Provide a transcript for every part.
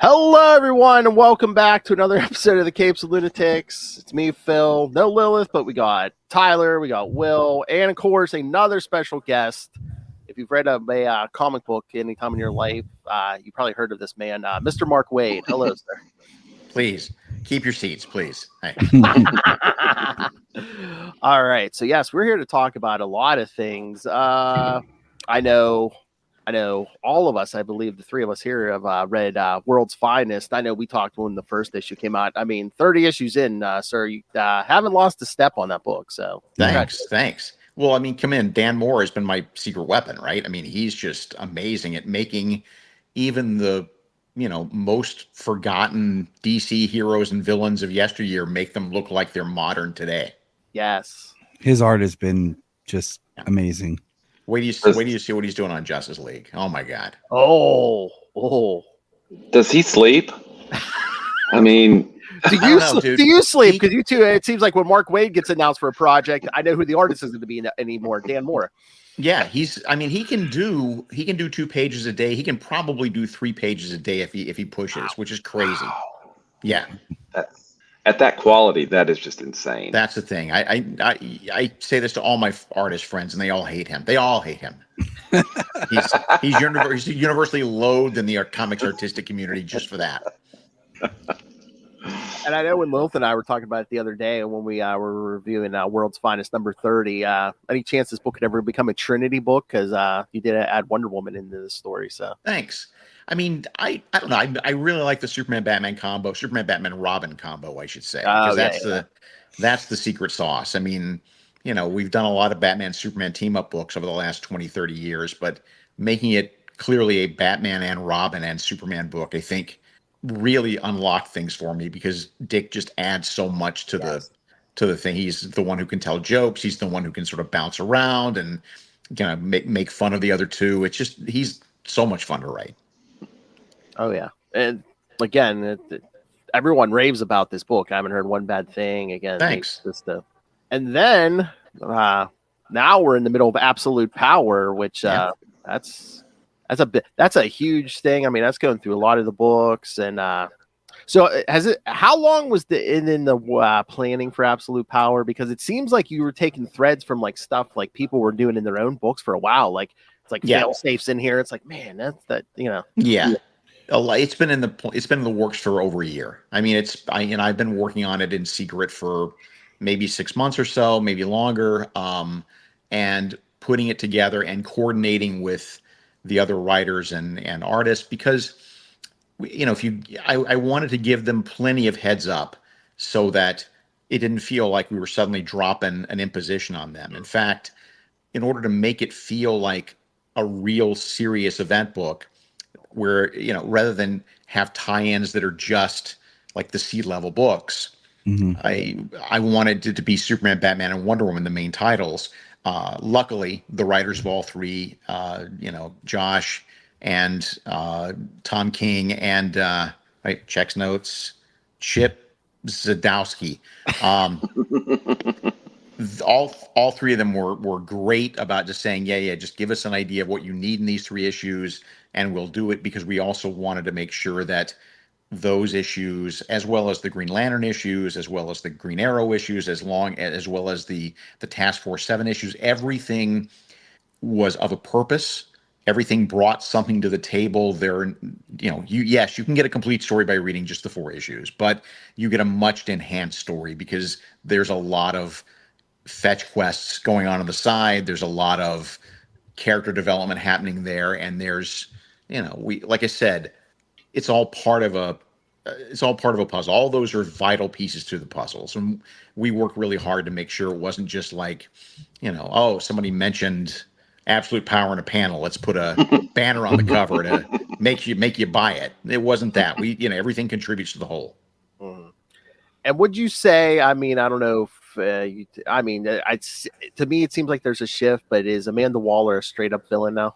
Hello, everyone, and welcome back to another episode of the Capes and Lunatics. It's me, Phil. No Lilith, but we got Tyler, we got Will, and of course, another special guest. If you've read a comic book any time in your life, you probably heard of this man, Mr. Mark Waid. Hello, sir. Please keep your seats, please. Hey. All right. So, yes, we're here to talk about a lot of things. I know all of us, I believe the three of us here have read World's Finest. I know we talked when the first issue came out. I mean, 30 issues in, sir, you haven't lost a step on that book. So Thanks. Well, I mean, come in. Dan Moore has been my secret weapon, right? I mean, he's just amazing at making even the, most forgotten DC heroes and villains of yesteryear make them look like they're modern today. Yes. His art has been just amazing. Wait do you see what he's doing on Justice League? Oh my God. Oh. Does he sleep? I mean, do you sleep? Because you two, it seems like when Mark Waid gets announced for a project, I know who the artist is going to be anymore. Dan Moore. Yeah, he can do 2 pages a day. He can probably do 3 pages a day if he pushes, which is crazy. Yeah. At that quality, that is just insane. That's the thing. I say this to all my artist friends, and they all hate him. He's universally loathed in the comics artistic community just for that. And I know when Lilith and I were talking about it the other day, when we were reviewing World's Finest number 30, any chance this book could ever become a Trinity book? Because you did add Wonder Woman into the story. So thanks. I mean, I don't know. I really like the Superman-Batman combo, Superman-Batman-Robin combo, I should say. Because that's the secret sauce. I mean, we've done a lot of Batman-Superman team-up books over the last 20, 30 years, but making it clearly a Batman and Robin and Superman book, I think, really unlocked things for me because Dick just adds so much to the thing. He's the one who can tell jokes. He's the one who can sort of bounce around and make fun of the other two. It's just he's so much fun to write. Oh yeah, and again, everyone raves about this book. I haven't heard one bad thing. Again, thanks. And then now we're in the middle of Absolute Power, which that's a huge thing. I mean, that's going through a lot of the books, and so how long was the planning for Absolute Power? Because it seems like you were taking threads from like stuff like people were doing in their own books for a while. Like it's like fail safes in here. It's like, man, that's. Yeah. It's been in the works for over a year. I mean, I've been working on it in secret for maybe 6 months or so, maybe longer, and putting it together and coordinating with the other writers and artists because, I wanted to give them plenty of heads up so that it didn't feel like we were suddenly dropping an imposition on them. In fact, in order to make it feel like a real serious event book, where rather than have tie-ins that are just like the C-level books, I wanted it to be Superman, Batman, and Wonder Woman the main titles. Luckily, the writers of all three, Josh and Tom King and checks notes, Chip Zdarsky, all three of them were great about just saying, just give us an idea of what you need in these 3 issues. And we'll do it because we also wanted to make sure that those issues, as well as the Green Lantern issues, as well as the Green Arrow issues, as well as the Task Force 7 issues, everything was of a purpose. Everything brought something to the table. You can get a complete story by reading just the 4 issues, but you get a much enhanced story because there's a lot of fetch quests going on the side. There's a lot of character development happening there, and there's like I said, it's all part of a puzzle. All those are vital pieces to the puzzle. So we worked really hard to make sure it wasn't just like, somebody mentioned Absolute Power in a panel, let's put a banner on the cover to make you buy it. It wasn't that. Everything contributes to the whole. And would you say, I mean, I don't know if to me it seems like there's a shift, but is Amanda Waller a straight up villain now?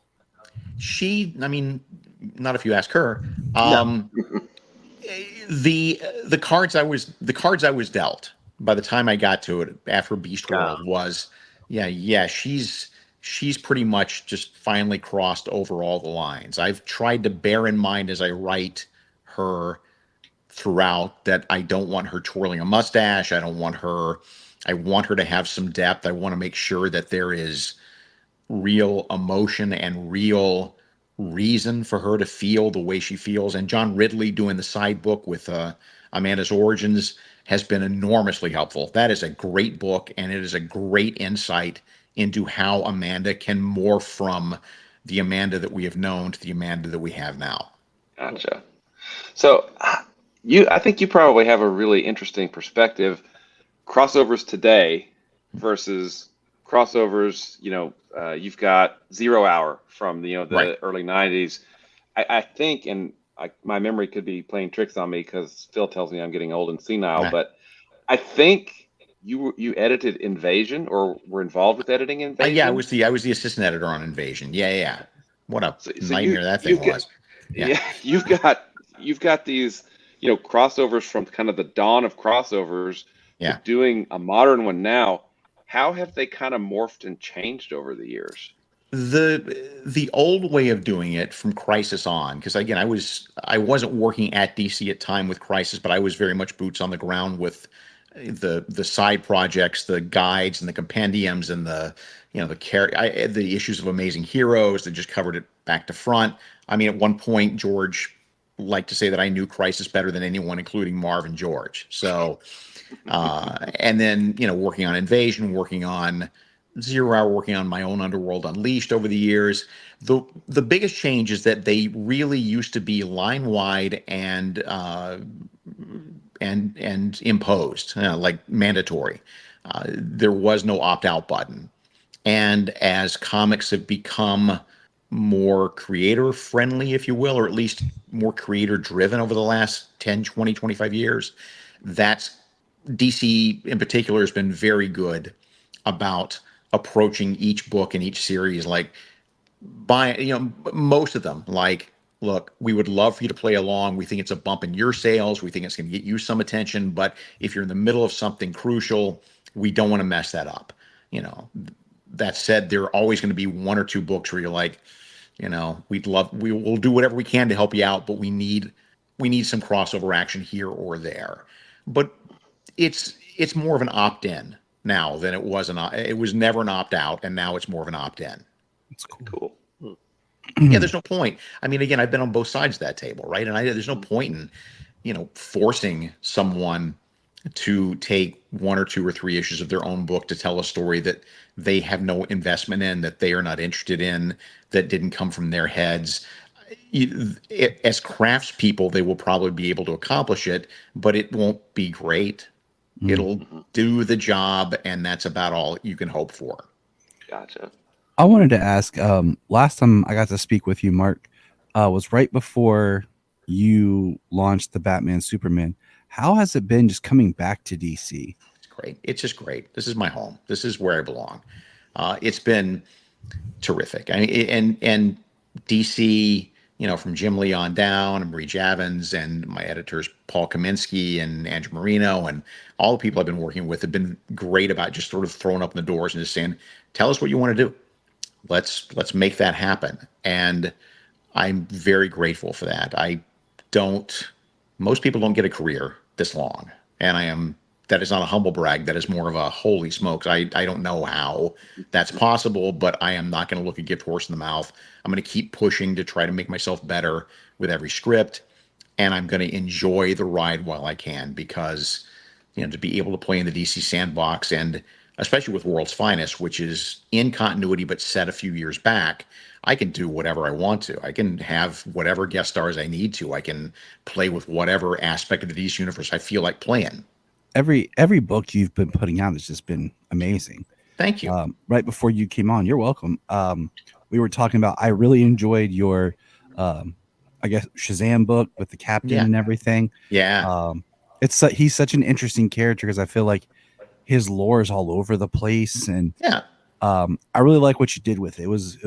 Not if you ask her. No. The cards I was dealt by the time I got to it after Beast World was, she's pretty much just finally crossed over all the lines. I've tried to bear in mind as I write her throughout, that I don't want her twirling a mustache. I want her to have some depth. I want to make sure that there is real emotion and real reason for her to feel the way she feels. And John Ridley doing the side book with Amanda's Origins has been enormously helpful. That is a great book, and it is a great insight into how Amanda can morph from the Amanda that we have known to the Amanda that we have now. Gotcha. So I think you probably have a really interesting perspective. Crossovers today versus crossovers, you've got Zero Hour from the Right. early 90s. I think, and my memory could be playing tricks on me because Phil tells me I'm getting old and senile, Yeah. but I think you edited Invasion, or were involved with editing Invasion. Yeah, I was the assistant editor on Invasion. Yeah. What a nightmare that thing was. Yeah, you've got these, crossovers from kind of the dawn of crossovers to doing a modern one now. How have they kind of morphed and changed over the years? The old way of doing it from Crisis on, because again, I wasn't working at DC at time with Crisis, but I was very much boots on the ground with the side projects, the guides and the compendiums, and the issues of Amazing Heroes that just covered it back to front. I mean, at one point, George liked to say that I knew Crisis better than anyone, including Marv and George. So, and then working on Invasion, working on Zero Hour, working on my own Underworld Unleashed over the years. The biggest change is that they really used to be line wide and imposed, like mandatory. There was no opt out button. And as comics have become more creator friendly, if you will, or at least more creator driven over the last 10, 20, 25 years, that's DC in particular has been very good about approaching each book and each series like most of them like, look, we would love for you to play along. We think it's a bump in your sales. We think it's going to get you some attention, but if you're in the middle of something crucial, we don't want to mess that up. That said, there are always going to be one or two books where you're like, we will do whatever we can to help you out, but we need some crossover action here or there. But it's more of an opt-in now than it was it was never an opt-out, and now it's more of an opt-in. It's cool. Yeah, there's no point. I mean, again, I've been on both sides of that table, right? And there's no point in, forcing someone to take one or two or three issues of their own book to tell a story that they have no investment in, that they are not interested in, that didn't come from their heads. As craftspeople, they will probably be able to accomplish it, but it won't be great. It'll do the job, and that's about all you can hope for. Gotcha. I wanted to ask, last time I got to speak with you, Mark, was right before you launched the Batman Superman. How has it been just coming back to DC? It's great. It's just great. This is my home. This is where I belong. It's been terrific. I mean, and DC, from Jim Lee on down, and Marie Javins, and my editors, Paul Kaminsky and Andrew Marino, and all the people I've been working with have been great about just sort of throwing open the doors and just saying, tell us what you want to do. Let's make that happen. And I'm very grateful for that. Most people don't get a career this long. And that is not a humble brag. That is more of a holy smokes. I don't know how that's possible, but I am not going to look a gift horse in the mouth. I'm going to keep pushing to try to make myself better with every script. And I'm going to enjoy the ride while I can, because, to be able to play in the DC sandbox, and especially with World's Finest, which is in continuity but set a few years back, I can do whatever I want to. I can have whatever guest stars I need to. I can play with whatever aspect of the DC universe I feel like playing. Every book you've been putting out has just been amazing. Thank you. Right before you came on, you're welcome. We were talking about, I really enjoyed your, I guess, Shazam book with the captain and everything. Yeah. He's such an interesting character, because I feel like his lore is all over the place, and I really like what you did with it. It was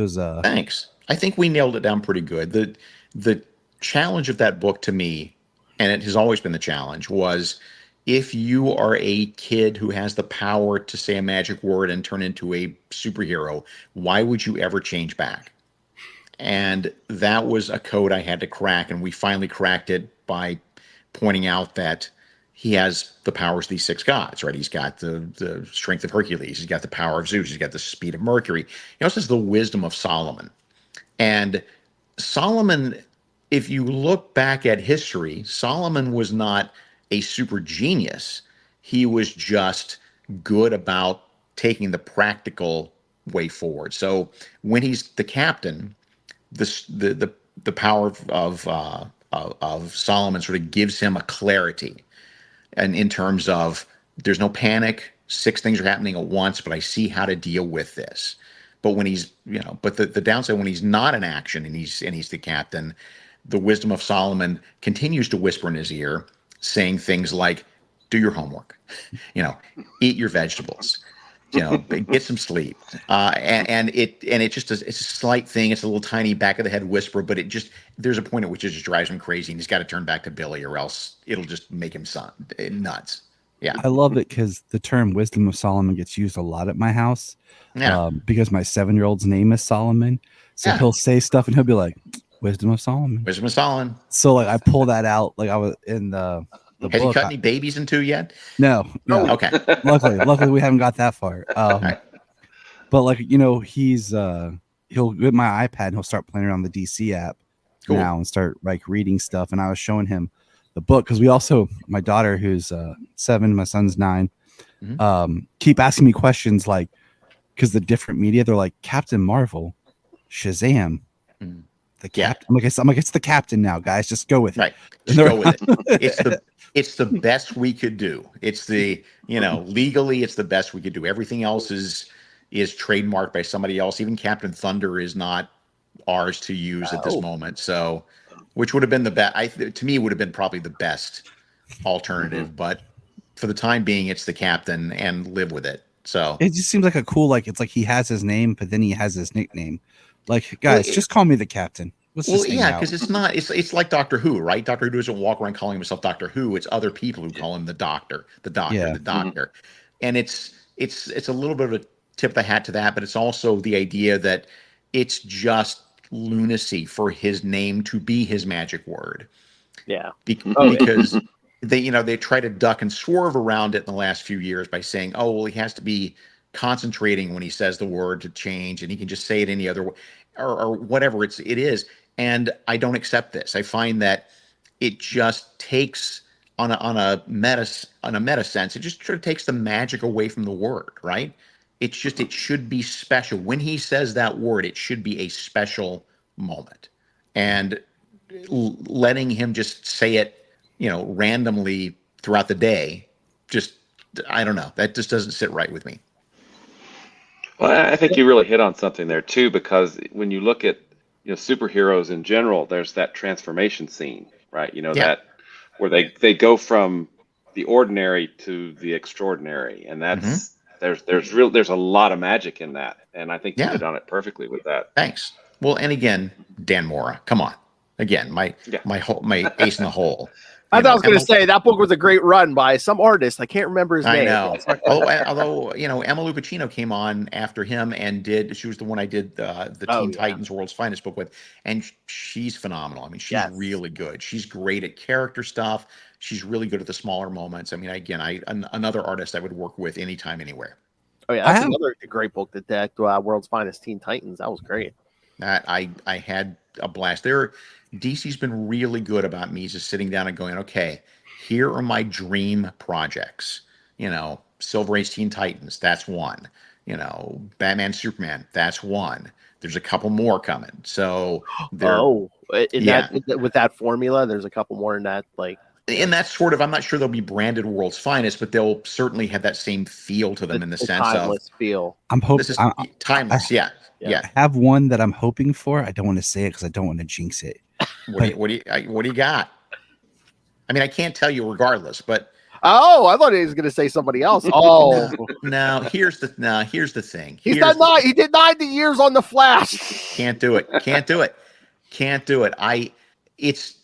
thanks. I think we nailed it down pretty good. The challenge of that book to me, and it has always been the challenge, was if you are a kid who has the power to say a magic word and turn into a superhero, why would you ever change back? And that was a code I had to crack, and we finally cracked it by pointing out that he has the powers of these 6 gods, right? He's got the strength of Hercules. He's got the power of Zeus. He's got the speed of Mercury. He also has the wisdom of Solomon. And Solomon, if you look back at history, Solomon was not a super genius. He was just good about taking the practical way forward. So when he's the captain, the power of Solomon sort of gives him a clarity, and in terms of there's no panic, 6 things are happening at once, but I see how to deal with this. But when he's, but the downside when he's not in action and he's the captain, the wisdom of Solomon continues to whisper in his ear, saying things like, "Do your homework, eat your vegetables, get some sleep." And it's just it's a slight thing. It's a little tiny back of the head whisper, but there's a point at which it just drives him crazy, and he's got to turn back to Billy, or else it'll just make him nuts. Yeah, I love it because the term "wisdom of Solomon" gets used a lot at my house. Yeah. Because my 7-year-old's name is Solomon, so he'll say stuff and he'll be like, "Wisdom of Solomon." Wisdom of Solomon. So like I pull that out. Like I was in the Has book. he cut any babies in 2 yet? No. Okay. Luckily we haven't got that far. Right. But like he's he'll get my iPad and he'll start playing around the DC app now and start like reading stuff. And I was showing him the book because we also, my daughter who's 7, my son's 9, keep asking me questions like, because the different media, they're like Captain Marvel, Shazam, the captain. I'm like, it's the captain now, guys. Just go with it. Right. Just go with it. It's the best we could do. It's legally, it's the best we could do. Everything else is trademarked by somebody else. Even Captain Thunder is not ours to use at this moment. So, which would have been the best. To me, would have been probably the best alternative. But for the time being, it's the captain, and live with it. So it just seems like a cool, like it's like he has his name, but then he has his nickname. Like, guys, just call me the captain. Because it's not. It's like Doctor Who, right? Doctor Who doesn't walk around calling himself Doctor Who. It's other people who call him the Doctor, the Doctor, and it's a little bit of a tip of the hat to that, but it's also the idea that it's just lunacy for his name to be his magic word. Yeah, because they try to duck and swerve around it in the last few years by saying, "Oh, well, he has to be concentrating when he says the word to change, and he can just say it any other way, or whatever it is." And I don't accept this. I find that it just takes on a meta sense. It just sort of takes the magic away from the word, right? It should be special when he says that word. It should be a special moment, and letting him just say it, randomly throughout the day, I don't know. That just doesn't sit right with me. Well, I think you really hit on something there too, because when you look at superheroes in general, there's that transformation scene, right? That where they go from the ordinary to the extraordinary, and that's there's a lot of magic in that, and I think you hit on it perfectly with that. Thanks. Well, and again, Dan Mora, come on, again, my ace in the hole. I thought I was going to say that book was a great run by some artist. I can't remember his name. I know. although Emma Lupacino came on after him and she was the one I did the Teen Titans World's Finest book with, and she's phenomenal. I mean, she's really good. She's great at character stuff. She's really good at the smaller moments. I mean, again, another artist I would work with anytime, anywhere. Oh yeah, that's another great book. That World's Finest Teen Titans. That was great. I had a blast. DC's been really good about me just sitting down and going, okay, here are my dream projects. Silver Age Teen Titans, that's one. Batman, Superman, that's one. There's a couple more coming. So with that formula, there's a couple more in that, like. And that's sort of, I'm not sure they'll be branded World's Finest, but they'll certainly have that same feel to them in the sense timeless feel. I'm hoping this is timeless. Yeah. I have one that I'm hoping for. I don't want to say it because I don't want to jinx it. What do you got? I mean, I can't tell you regardless, but I thought he was going to say somebody else. Oh, no. Here's the thing. He did 90 years on the Flash. Can't do it. It's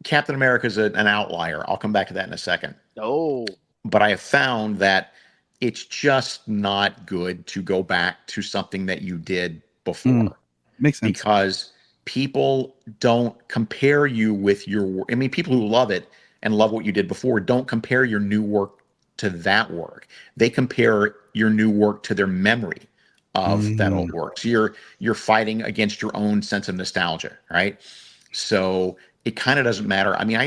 Captain America's an outlier. I'll come back to that in a second. Oh, but I have found that it's just not good to go back to something that you did before. Makes sense. Because people don't compare you with your work. I mean, people who love it and love what you did before don't compare your new work to that work. They compare your new work to their memory of that old work. So you're fighting against your own sense of nostalgia, right? So it kind of doesn't matter. I mean,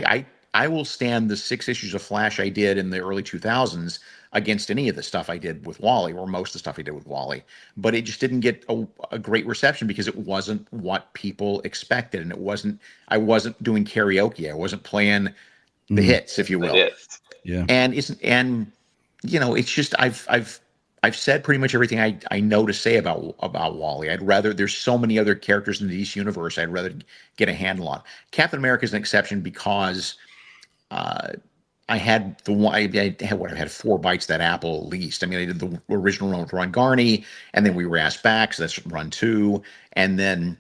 I will stand the 6 issues of Flash I did in the early 2000s against any of the stuff I did with Wally, or most of the stuff I did with Wally. But it just didn't get a great reception because it wasn't what people expected, and I wasn't doing karaoke. I wasn't playing the hits, if you will. Yeah. And it's just I've said pretty much everything I know to say about Wally. There's so many other characters in the DC universe I'd rather get a handle on. Captain America is an exception because I had I had 4 bites of that apple at least. I mean, I did the original run with Ron Garney, and then we were asked back, so that's run 2, and then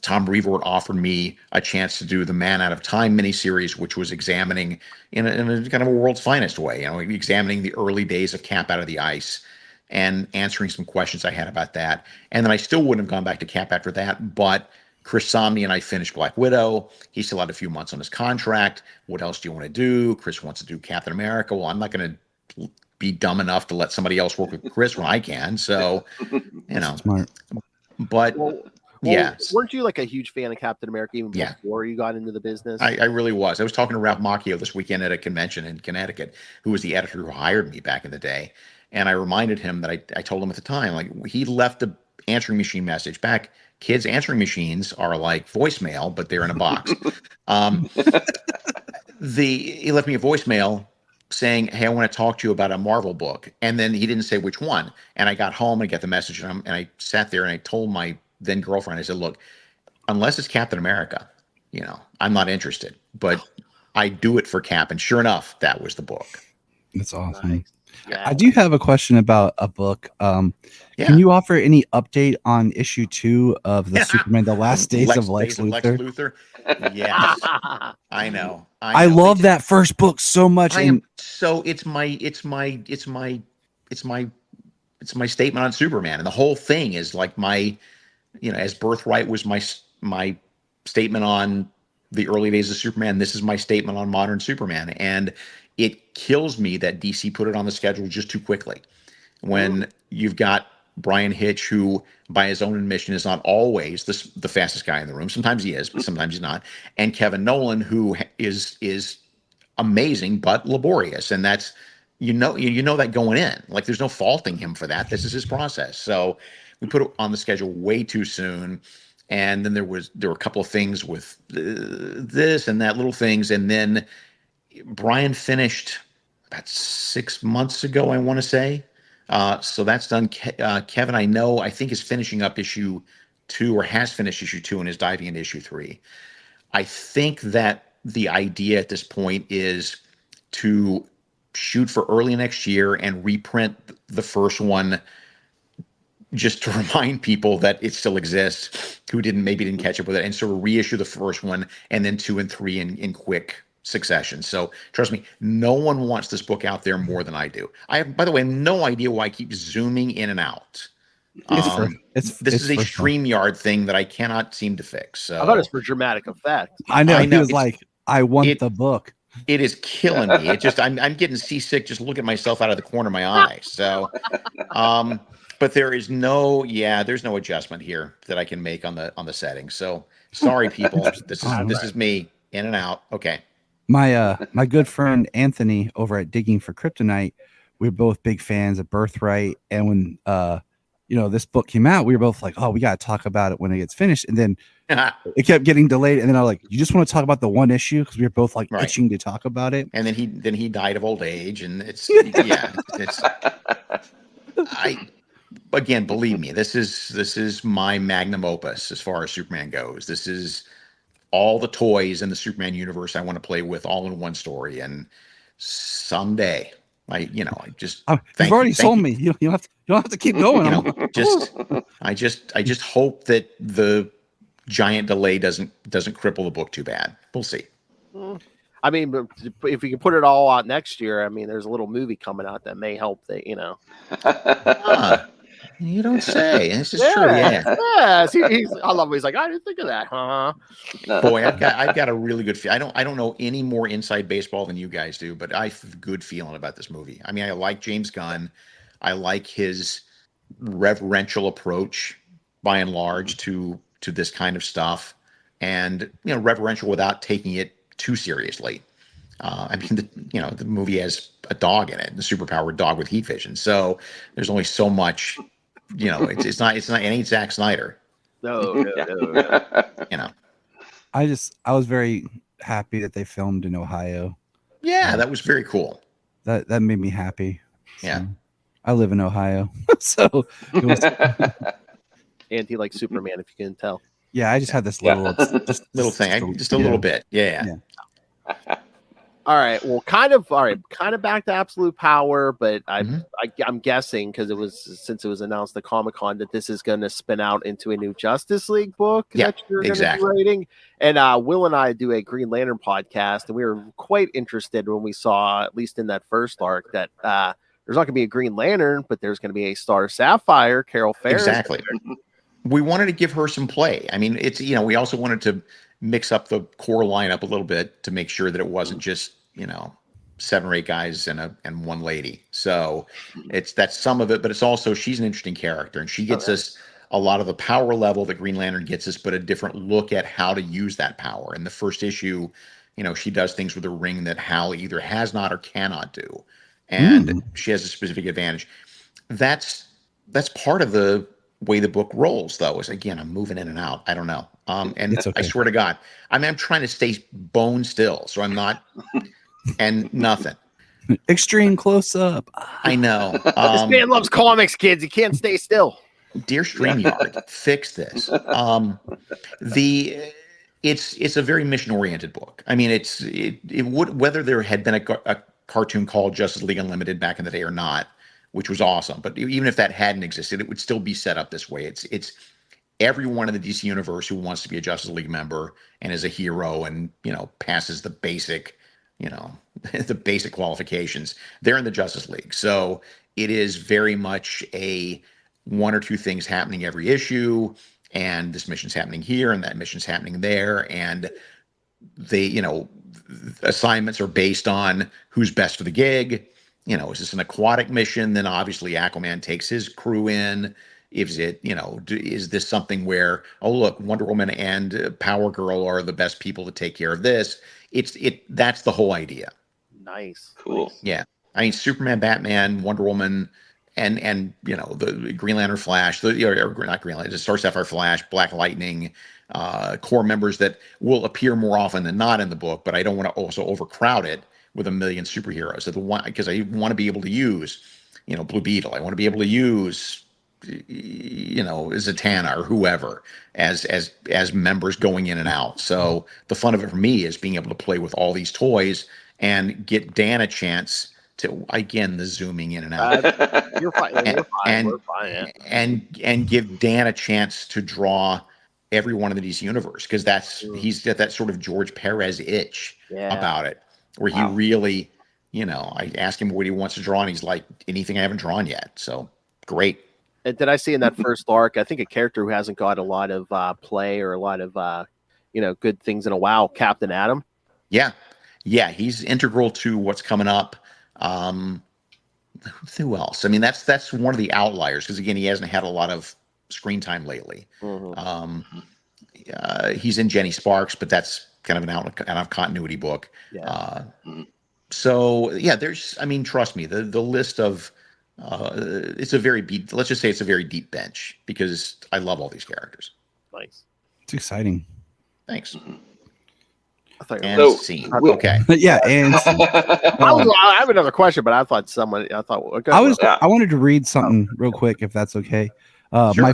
Tom Brevoort offered me a chance to do the Man Out of Time miniseries, which was examining in a kind of a world's finest way, examining the early days of Cap Out of the Ice and answering some questions I had about that. And then I still wouldn't have gone back to Cap after that, but Chris Samnee and I finished Black Widow. He still had a few months on his contract. What else do you want to do? Chris wants to do Captain America. Well, I'm not going to be dumb enough to let somebody else work with Chris when I can. So, Smart. But yes. Weren't you like a huge fan of Captain America even before you got into the business? I really was. I was talking to Ralph Macchio this weekend at a convention in Connecticut, who was the editor who hired me back in the day. And I reminded him that I told him at the time, like, he left a answering machine message back. Kids' answering machines are like voicemail, but they're in a box. He left me a voicemail saying, "Hey, I want to talk to you about a Marvel book." And then he didn't say which one. And I got home and got the message, and I sat there and I told my then girlfriend, I said, "Look, unless it's Captain America, I'm not interested, but I do it for Cap." And sure enough, that was the book. That's awesome. Nice. Yeah. I do have a question about a book. Can you offer any update on issue 2 of the Superman, The Last Days of Lex Luthor? Yes, I know. I love that first book so much. It's my statement on Superman, and the whole thing is like as Birthright was my statement on the early days of Superman. This is my statement on modern Superman, and it kills me that DC put it on the schedule just too quickly. When you've got Brian Hitch, who by his own admission is not always the fastest guy in the room. Sometimes he is, but sometimes he's not. And Kevin Nolan, who is amazing but laborious, and that's you know that going in. Like, there's no faulting him for that. This is his process. So we put it on the schedule way too soon. And then there were a couple of things with this and that, little things, and then Brian finished about 6 months ago, I want to say. So that's done. Kevin, I think is finishing up issue 2, or has finished issue 2 and is diving into issue 3. I think that the idea at this point is to shoot for early next year and reprint the first one, just to remind people that it still exists who maybe didn't catch up with it, and sort of reissue the first one and then 2 and 3 in quick succession. So trust me, no one wants this book out there more than I do. I have, by the way, no idea why I keep zooming in and out. This is a StreamYard thing that I cannot seem to fix. So I thought it's for dramatic effect. I know. He was like, "I want the book." It is killing me. It just I'm getting seasick just looking at myself out of the corner of my eye. So, but there's no adjustment here that I can make on the settings. So sorry, people. This is me in and out. Okay. My good friend Anthony over at Digging for Kryptonite, we're both big fans of Birthright, and when this book came out, we were both like, "Oh, we got to talk about it when it gets finished." And then it kept getting delayed, and then I was like, "You just want to talk about the one issue?" Because we were both like itching to talk about it. And then he died of old age, and it's again, believe me, this is my magnum opus as far as Superman goes. This is all the toys in the Superman universe I want to play with, all in one story. And someday, you've already sold me. You don't have to keep going. I just hope that the giant delay doesn't cripple the book too bad. We'll see. I mean, if we can put it all out next year, I mean, there's a little movie coming out that may help. You don't say. This is true. Yeah. Yes. I love him. He's like, I didn't think of that. Huh? Boy, I've got a really good feel. I don't know any more inside baseball than you guys do, but I have a good feeling about this movie. I mean, I like James Gunn. I like his reverential approach by and large to this kind of stuff, and reverential without taking it too seriously. I mean, the movie has a dog in it, the superpowered dog with heat vision. So there's only so much, it's not it ain't Zack Snyder. No. I was very happy that they filmed in Ohio. Yeah, that was very cool. That made me happy. So, yeah. I live in Ohio, so it was. And he likes Superman, if you can tell. Yeah, I just had this little thing, just a little bit. Yeah. All right. Well, kind of back to Absolute Power, but I'm guessing because since it was announced at Comic-Con that this is going to spin out into a new Justice League book that you're going to be writing. And Will and I do a Green Lantern podcast, and we were quite interested when we saw, at least in that first arc, that there's not going to be a Green Lantern, but there's going to be a Star Sapphire, Carol Ferris. Exactly. We wanted to give her some play. I mean, it's we also wanted to mix up the core lineup a little bit to make sure that it wasn't just 7 or 8 guys and one lady. So that's some of it, but it's also she's an interesting character, and she gets us a lot of the power level that Green Lantern gets us, but a different look at how to use that power. In the first issue, she does things with a ring that Hal either has not or cannot do, and she has a specific advantage. That's part of the way the book rolls, though. Is again, I'm moving in and out. I don't know. And okay. I swear to God, I'm trying to stay bone still, so I'm not, and nothing. Extreme close up. I know. This man loves comics, kids. He can't stay still. Dear StreamYard, fix this. It's a very mission oriented book. I mean, it would, whether there had been a cartoon called Justice League Unlimited back in the day or not, which was awesome, but even if that hadn't existed, it would still be set up this way. It's everyone in the DC universe who wants to be a Justice League member and is a hero and passes the basic the basic qualifications, they're in the Justice League. So it is very much a 1 or 2 things happening every issue, and this mission's happening here and that mission's happening there, and they assignments are based on who's best for the gig. Is this an aquatic mission? Then obviously Aquaman takes his crew in. Is it, is this something where, oh, look, Wonder Woman and Power Girl are the best people to take care of this? That's the whole idea. Nice. Cool. Yeah. I mean, Superman, Batman, Wonder Woman, and the Green Lantern Flash, or not Green Lantern, the Star Sapphire Flash, Black Lightning, core members that will appear more often than not in the book, but I don't want to also overcrowd it with a million superheroes. Because I want to be able to use, Blue Beetle. I want to be able to use Zatanna or whoever as members going in and out. So the fun of it for me is being able to play with all these toys and get Dan a chance to, again, the zooming in and out. You're fine. We're fine. Yeah. And give Dan a chance to draw every one of the DC universe, because he's got that sort of George Perez itch about it, where he really, I ask him what he wants to draw, and he's like, anything I haven't drawn yet. So great. And did I see in that first arc, I think a character who hasn't got a lot of play or a lot of, good things in a while, Captain Atom? Yeah. Yeah, he's integral to what's coming up. Who else? I mean, that's one of the outliers, because, again, he hasn't had a lot of screen time lately. He's in Jenny Sparks, but that's kind of an out of continuity book. Yeah. So, yeah, trust me, the list of... it's a very deep, let's just say it's a very deep bench, because I love all these characters. Nice. It's exciting. Thanks. I thought And scene. Okay. Yeah, and I have another question, but I thought I wanted to read something real quick, if that's okay. Sure. My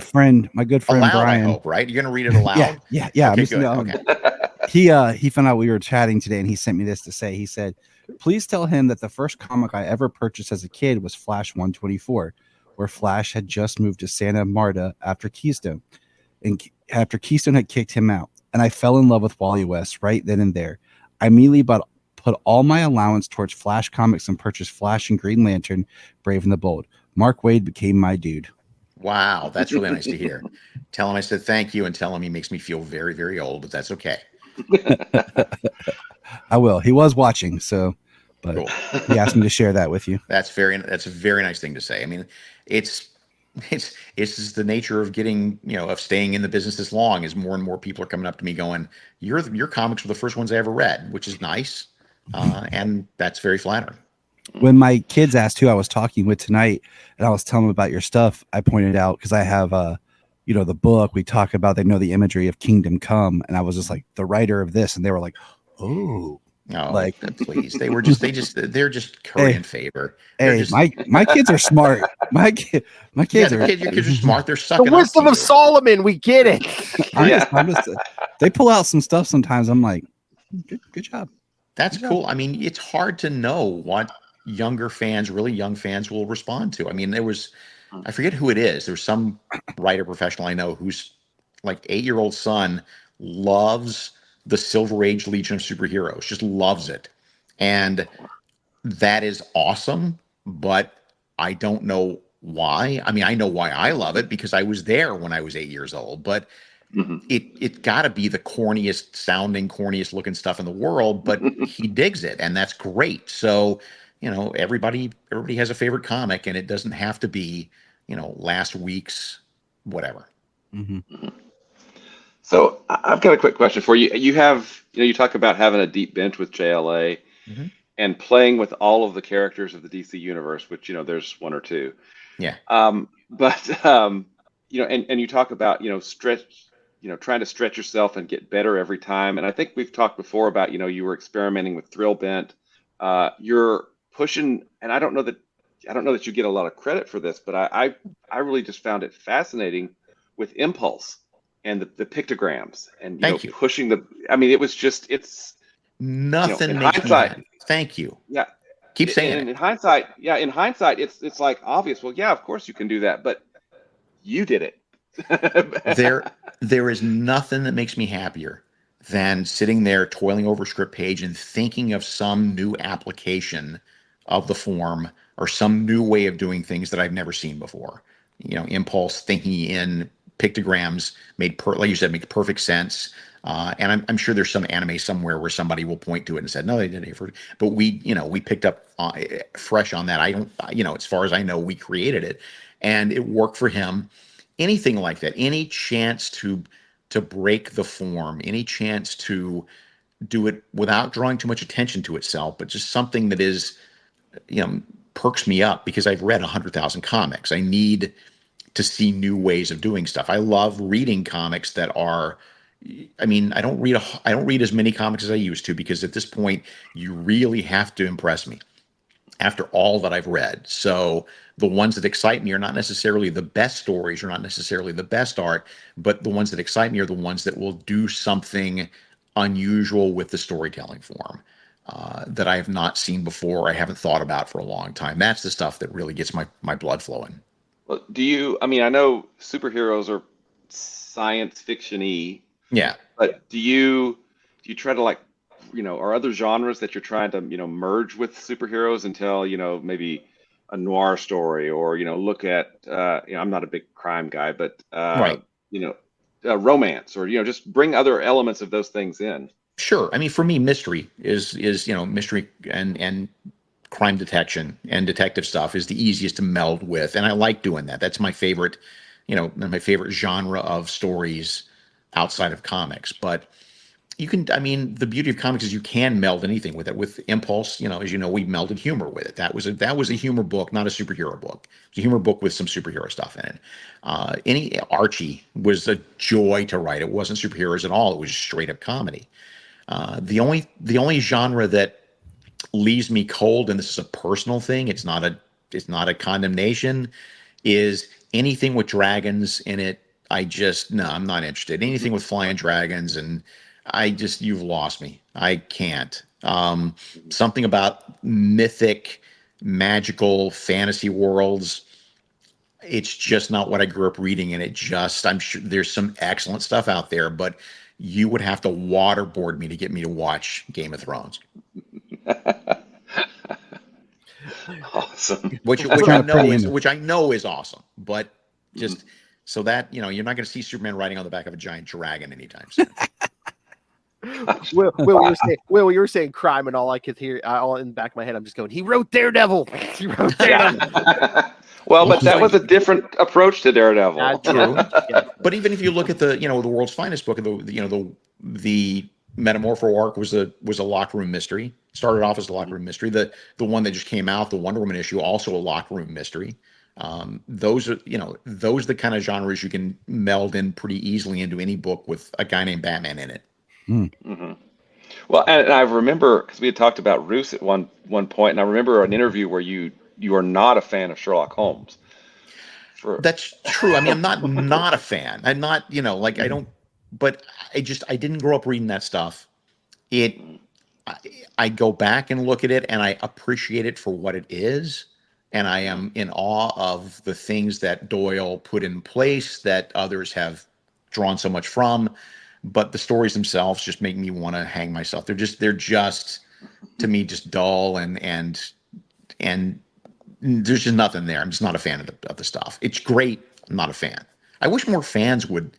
good friend Aloud, Brian. I hope, right? You're gonna read it aloud. Yeah. Okay, good. Okay. He found out we were chatting today, and he sent me this to say. He said, "Please tell him that the first comic I ever purchased as a kid was Flash 124, where Flash had just moved to Santa Marta after Keystone, and after Keystone had kicked him out. And I fell in love with Wally West right then and there. I immediately put all my allowance towards Flash comics and purchased Flash and Green Lantern, Brave and the Bold. Mark Waid became my dude." Wow, that's really nice to hear. Tell him I said thank you, and tell him he makes me feel very, very old, but that's okay. I will. He was watching, so but Cool. he asked me to share that with you. That's a very nice thing to say. I mean, it's just the nature of getting, of staying in the business this long, is more and more people are coming up to me going, your comics were the first ones I ever read, which is nice. And that's very flattering. When my kids asked who I was talking with tonight, and I was telling them about your stuff, I pointed out, because I have the book we talk about, they know the imagery of Kingdom Come, and I was just like, the writer of this, and they were like, oh. No, like, please. They're just currying favor. Hey, my kids are smart. My kids your kids are smart. They're sucking the wisdom up to of you. Solomon. We get it. I'm just, they pull out some stuff sometimes. I'm like, good job. That's cool. I mean, it's hard to know what really young fans will respond to. I mean, I forget who it is. There's some writer professional I know whose 8-year-old son loves the Silver Age Legion of Superheroes, just loves it. And that is awesome, but I don't know why. I mean, I know why I love it, because I was there when I was 8 years old, but it got to be the corniest sounding, corniest looking stuff in the world, but he digs it, and that's great. So, everybody has a favorite comic, and it doesn't have to be, last week's whatever. Mm-hmm. So I've got a quick question for you. You talk about having a deep bench with JLA and playing with all of the characters of the DC universe, which, there's one or two. Yeah. And you talk about, trying to stretch yourself and get better every time. And I think we've talked before about, you were experimenting with Thrill Bent. You're pushing, and I don't know that you get a lot of credit for this, but I really just found it fascinating with Impulse and the pictograms and pushing it's nothing makes me happy. Thank you. Yeah. Keep saying it. In hindsight, it's like obvious. Well, yeah, of course you can do that, but you did it. There is nothing that makes me happier than sitting there toiling over a script page and thinking of some new application of the form or some new way of doing things that I've never seen before. Impulse thinking in pictograms like you said, makes perfect sense. And I'm sure there's some anime somewhere where somebody will point to it and said, no, they didn't. But we picked up fresh on that. As far as I know, we created it and it worked for him. Anything like that, any chance to break the form, any chance to do it without drawing too much attention to itself, but just something that is, perks me up, because I've read 100,000 comics. I need to see new ways of doing stuff. I love reading comics that are, I don't read as many comics as I used to, because at this point you really have to impress me after all that I've read. So the ones that excite me are not necessarily the best stories, or not necessarily the best art, but the ones that excite me are the ones that will do something unusual with the storytelling form that I have not seen before, I haven't thought about for a long time. That's the stuff that really gets my blood flowing. Well, I know superheroes are science fiction-y. Yeah. But do you try to are other genres that you're trying to, merge with superheroes and tell, maybe a noir story, or, look at, I'm not a big crime guy, but, right. Romance, or, just bring other elements of those things in. Sure. For me, mystery is mystery and crime detection and detective stuff is the easiest to meld with. And I like doing that. That's my favorite, my favorite genre of stories outside of comics. But you can, the beauty of comics is you can meld anything with it. With Impulse, as you know, we melded humor with it. That was a humor book, not a superhero book. It's a humor book with some superhero stuff in it. Archie was a joy to write. It wasn't superheroes at all. It was straight up comedy. The only genre that leaves me cold, and this is a personal thing, it's not a condemnation, is anything with dragons in it. I'm not interested. Anything with flying dragons, and you've lost me. I can't. Something about mythic, magical fantasy worlds, it's just not what I grew up reading. And I'm sure there's some excellent stuff out there, but you would have to waterboard me to get me to watch Game of Thrones. Awesome. Which I know is awesome, but Just so that, you're not going to see Superman riding on the back of a giant dragon anytime soon. Will, you were saying crime, and all I could hear, all in the back of my head, I'm just going, he wrote Daredevil. He wrote Daredevil. Well, but that was a different approach to Daredevil. True. Yeah. But even if you look at the world's finest book, the Metamorpho arc was a locker room mystery. Started off as a locker room mystery. The one that just came out, the Wonder Woman issue, also a locker room mystery. Those are the kind of genres you can meld in pretty easily into any book with a guy named Batman in it. Mm-hmm. Well, and I remember, because we had talked about Roos at one point, and I remember an interview where you are not a fan of Sherlock Holmes. That's true. I mean, I'm not a fan. I'm not, I don't, but I didn't grow up reading that stuff. I go back and look at it, and I appreciate it for what it is. And I am in awe of the things that Doyle put in place that others have drawn so much from. But the stories themselves just make me want to hang myself. They're just to me just dull and there's just nothing there. I'm just not a fan of the stuff. It's great. I'm not a fan. I wish more fans would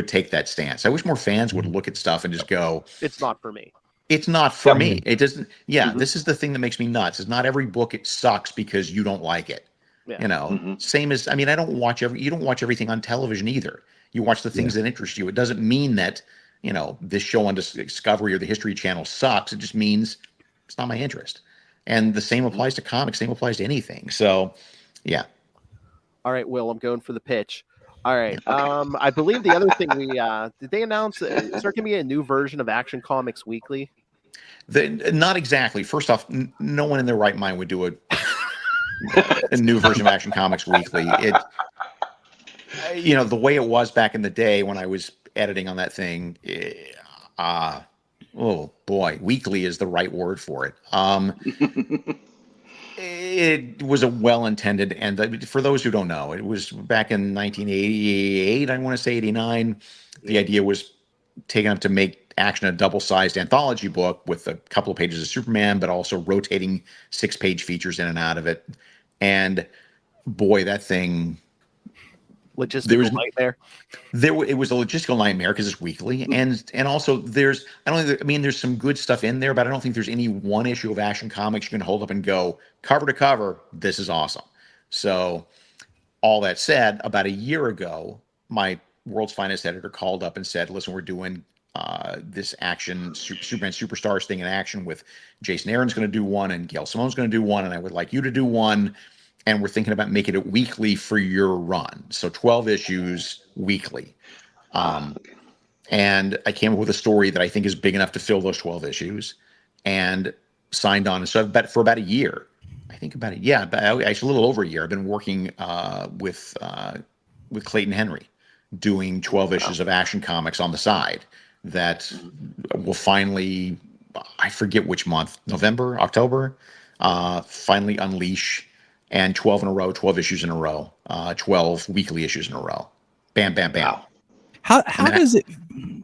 take that stance. I wish more fans would look at stuff and just go, it's not for me. It's not for me. It doesn't. Yeah, this is the thing that makes me nuts. It's not every book it sucks because you don't like it. Yeah. Same as, I mean, you don't watch everything on television either. You watch the things that interest you. It doesn't mean that, this show on Discovery or the History Channel sucks. It just means it's not my interest. And the same applies to comics. Same applies to anything. So, yeah. All right, Will, I'm going for the pitch. All right. Okay. I believe the other thing did they announce, is there going to be a new version of Action Comics Weekly? Not exactly. First off, no one in their right mind would do a new version of Action Comics Weekly. The way it was back in the day when I was editing on that thing, oh boy, weekly is the right word for it. It was a well-intended, and for those who don't know, it was back in 1988, I want to say 89. The idea was taken up to make Action a double-sized anthology book with a couple of pages of Superman, but also rotating 6-page features in and out of it. And boy, that thing... Logistical nightmare. It was a logistical nightmare because it's weekly, and also there's some good stuff in there, but I don't think there's any one issue of Action Comics you can hold up and go cover to cover, this is awesome. So, all that said, about a year ago, my World's Finest editor called up and said, "Listen, we're doing this Action Superman Superstars thing in action with Jason Aaron's going to do one and Gail Simone's going to do one, and I would like you to do one." And we're thinking about making it weekly for your run. So 12 issues weekly. And I came up with a story that I think is big enough to fill those 12 issues and signed on. And so for about a year, actually a little over a year, I've been working with Clayton Henry doing 12 issues of Action Comics on the side that will finally, I forget which month, November, October, finally unleash. And 12 in a row, 12 issues in a row, 12 weekly issues in a row. Bam, bam, bam. Wow. How does it?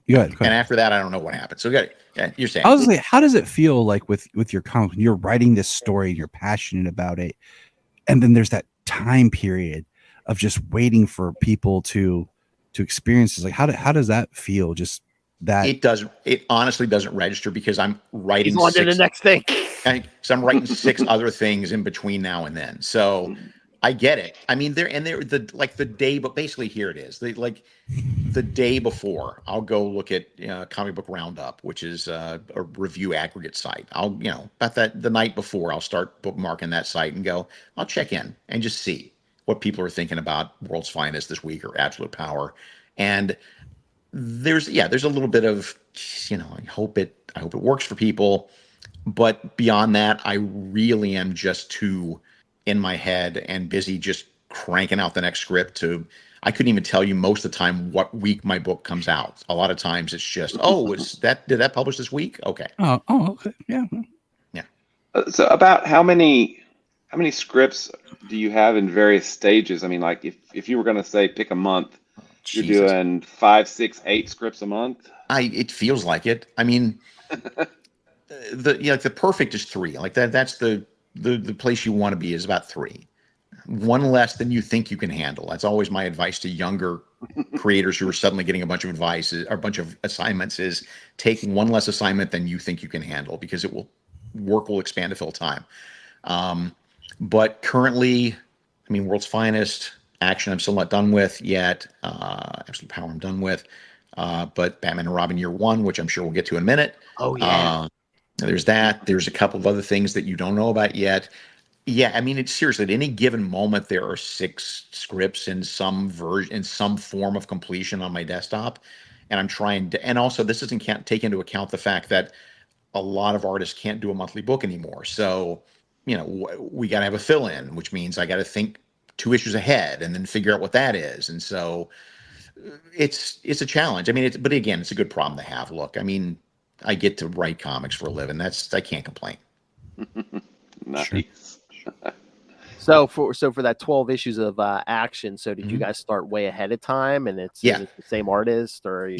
Go ahead. And after that, I don't know what happened. So you're saying. I was like, how does it feel like with your comic when you're writing this story, you're passionate about it, and then there's that time period of just waiting for people to experience this? Like, how does that feel? Just that it honestly doesn't register because I'm writing. He's on to the next thing. So I'm writing 6 other things in between now and then. So I get it. I mean, they're the day, but basically here it is. The day before, I'll go look at Comic Book Roundup, which is a review aggregate site. About the night before, I'll start bookmarking that site and I'll check in and just see what people are thinking about World's Finest this week or Absolute Power. And there's a little bit of, I hope it works for people. But beyond that, I really am just too in my head and busy just cranking out the next script I couldn't even tell you most of the time what week my book comes out. A lot of times it's just, did that publish this week? Okay. Oh, okay. Yeah. Yeah. So about how many scripts do you have in various stages? I mean, like if you were going to say pick a month, you're doing 5, 6, 8 scripts a month? It feels like it. I mean, the perfect is 3. Like that's the place you want to be is about 3. one less than you think you can handle. That's always my advice to younger creators who are suddenly getting a bunch of advice or a bunch of assignments is take one less assignment than you think you can handle, because work will expand to fill time. But currently, I mean, World's Finest, Action I'm still not done with yet. Absolute Power I'm done with. But Batman and Robin Year One, which I'm sure we'll get to in a minute. Oh yeah. There's that. There's a couple of other things that you don't know about yet. Yeah, I mean, it's seriously, at any given moment, there are 6 scripts in some version, in some form of completion on my desktop. And I'm trying to, and also this doesn't take into account the fact that a lot of artists can't do a monthly book anymore. So, we got to have a fill in, which means I got to think 2 issues ahead and then figure out what that is. And so it's a challenge. I mean, but again, it's a good problem to have. Look, I mean, I get to write comics for a living. I can't complain. Nice. Sure. So for that 12 issues of Action, so did you guys start way ahead of time, and is it the same artist, or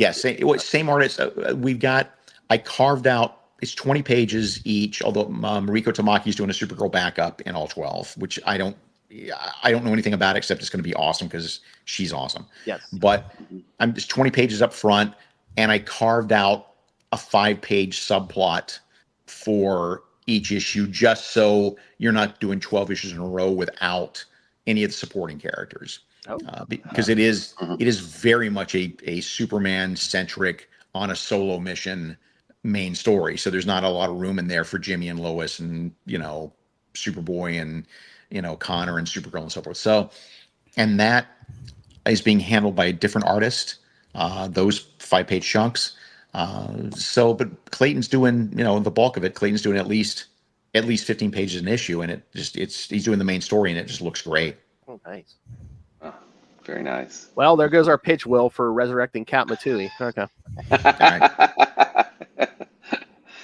same artist? I carved out, it's 20 pages each, although Mariko Tamaki is doing a Supergirl backup in all 12, which I don't know anything about except it's going to be awesome because she's awesome. Yes. But I'm just 20 pages up front, and I carved out a 5-page subplot for each issue, just so you're not doing 12 issues in a row without any of the supporting characters. Because it is very much a Superman centric, on a solo mission main story. So there's not a lot of room in there for Jimmy and Lois and Superboy and Connor and Supergirl and so forth. So, and that is being handled by a different artist. Those 5-page chunks. But Clayton's doing, the bulk of it. Clayton's doing at least 15 pages an issue, and he's doing the main story, and it just looks great. Oh, nice. Oh, very nice. Well, there goes our pitch, Will, for resurrecting Kat Matui. Okay.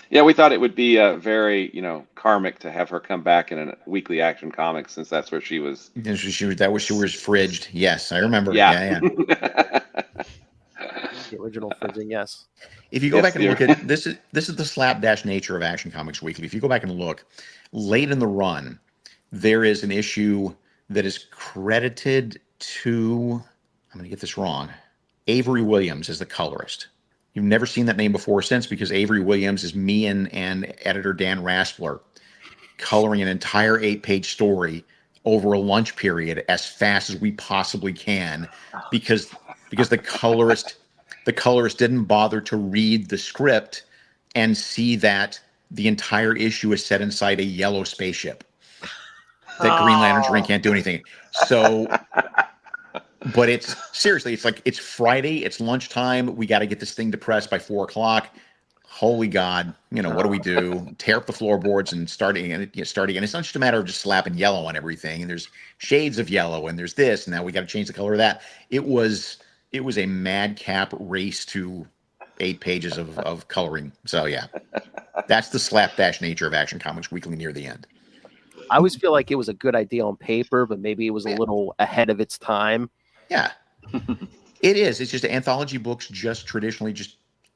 Yeah, we thought it would be very, karmic to have her come back in a weekly Action comic, since that's where she was. She was fridged. Yes, I remember. Yeah. The original Frizzing, yes. If you go back and look at this is the slapdash nature of Action Comics Weekly. If you go back and look, late in the run, there is an issue that is credited to, I'm going to get this wrong, Avery Williams as the colorist. You've never seen that name before or since, because Avery Williams is me and editor Dan Raspler coloring an entire 8-page story over a lunch period as fast as we possibly can, because the colorist didn't bother to read the script and see that the entire issue is set inside a yellow spaceship that Green Lantern's ring can't do anything. So, but it's Friday, it's lunchtime. We got to get this thing to press by 4:00. Holy God, what do we do? Tear up the floorboards and start again. It's not just a matter of just slapping yellow on everything. And there's shades of yellow, and there's this, and now we got to change the color of that. It was a madcap race to 8 pages of coloring. So yeah, that's the slapdash nature of Action Comics Weekly near the end. I always feel like it was a good idea on paper, but maybe it was a little ahead of its time. Yeah, it is. It's just anthology books traditionally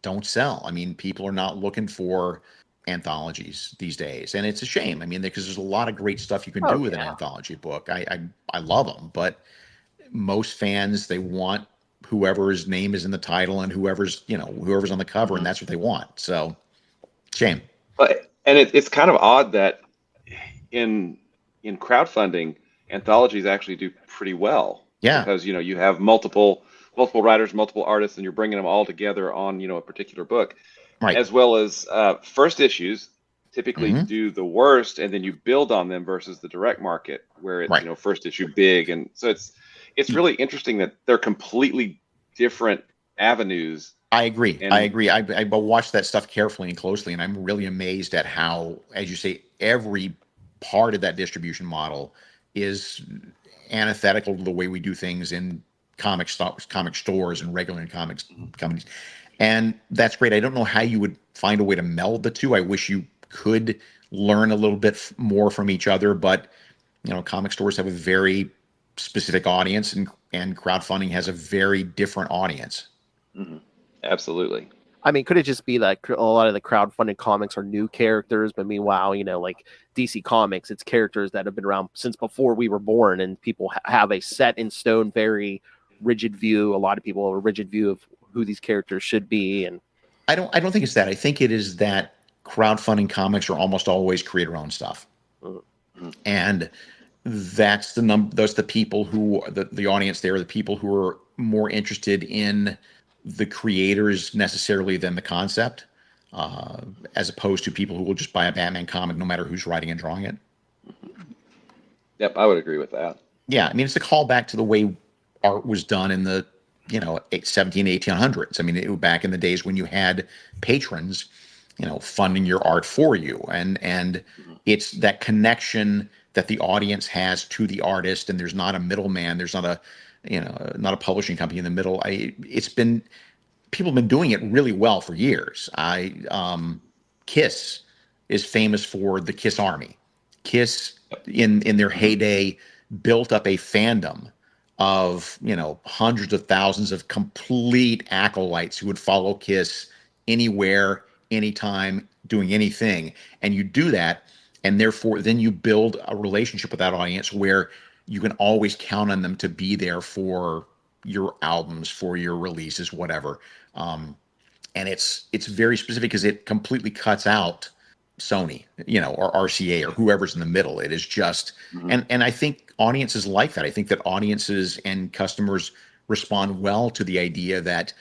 don't sell. I mean, people are not looking for anthologies these days, and it's a shame. I mean, because there's a lot of great stuff you can do with an anthology book. I love them, but most fans, they want whoever's name is in the title and whoever's on the cover, and that's what they want. So, shame. And it's kind of odd that in crowdfunding, anthologies actually do pretty well. Yeah, because you have multiple writers, multiple artists, and you're bringing them all together on a particular book, right? As well as first issues typically do the worst, and then you build on them, versus the direct market where it's first issue big, and so it's really interesting that they're completely different avenues. I agree. I watched that stuff carefully and closely, and I'm really amazed at how, as you say, every part of that distribution model is antithetical to the way we do things in comic stores and regular comics companies. And that's great. I don't know how you would find a way to meld the two. I wish you could learn a little bit more from each other, but comic stores have a very specific audience, and crowdfunding has a very different audience. Absolutely. I mean, could it just be that a lot of the crowdfunded comics are new characters, but meanwhile, like DC Comics, it's characters that have been around since before we were born, and people have a set in stone, very rigid view. A lot of people have a rigid view of who these characters should be, and I don't think it's that. I think it is that crowdfunding comics are almost always creator-owned stuff, and that's the people who the audience there, the people who are more interested in the creators necessarily than the concept, as opposed to people who will just buy a Batman comic no matter who's writing and drawing it. Yep, I would agree with that. Yeah, I mean, it's a callback to the way art was done in the 1800s. I mean, it was back in the days when you had patrons, funding your art for you, and it's that connection that the audience has to the artist, and there's not a middleman. There's not a publishing company in the middle. People have been doing it really well for years. Kiss is famous for the Kiss Army. Kiss in their heyday built up a fandom of hundreds of thousands of complete acolytes who would follow Kiss anywhere, anytime, doing anything. And you do that, and therefore then you build a relationship with that audience where you can always count on them to be there for your albums, for your releases, whatever. And it's very specific because it completely cuts out Sony, or RCA or whoever's in the middle. It is just, and I think audiences like that. I think that audiences and customers respond well to the idea that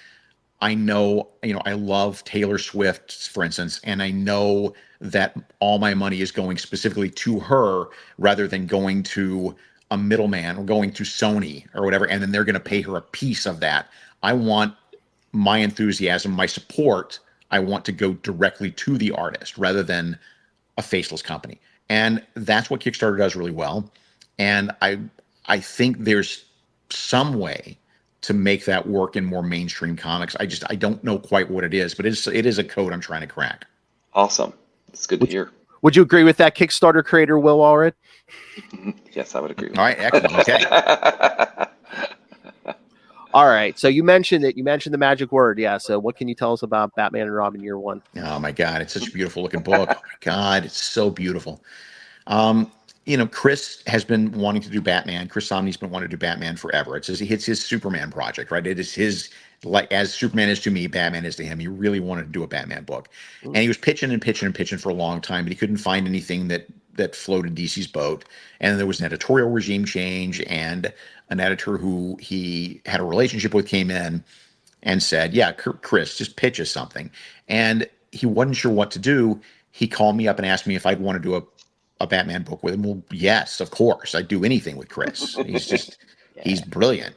I know, I love Taylor Swift, for instance, and I know that all my money is going specifically to her rather than going to a middleman or going to Sony or whatever, and then they're going to pay her a piece of that. I want my enthusiasm, my support, I want to go directly to the artist rather than a faceless company. And that's what Kickstarter does really well. And I think there's some way to make that work in more mainstream comics. I don't know quite what it is, but it is a code I'm trying to crack. Awesome. It's good to hear. Would you agree with that Kickstarter creator, Will Allred? Yes, I would agree with All right, excellent. Okay. All right. So you mentioned it. You mentioned the magic word. Yeah. So what can you tell us about Batman and Robin Year One? Oh my God, it's such a beautiful looking book. Oh my God, it's so beautiful. Chris has been wanting to do Batman. Chris Samnee's been wanting to do Batman forever. It's his Superman project, right? It is his, like, as Superman is to me, Batman is to him. He really wanted to do a Batman book. And he was pitching for a long time, but he couldn't find anything that floated DC's boat. And there was an editorial regime change, and an editor who he had a relationship with came in and said, yeah, Chris, just pitch us something. And he wasn't sure what to do. He called me up and asked me if I'd want to do a Batman book with him. Well, yes, of course. I'd do anything with Chris. He's just, he's brilliant.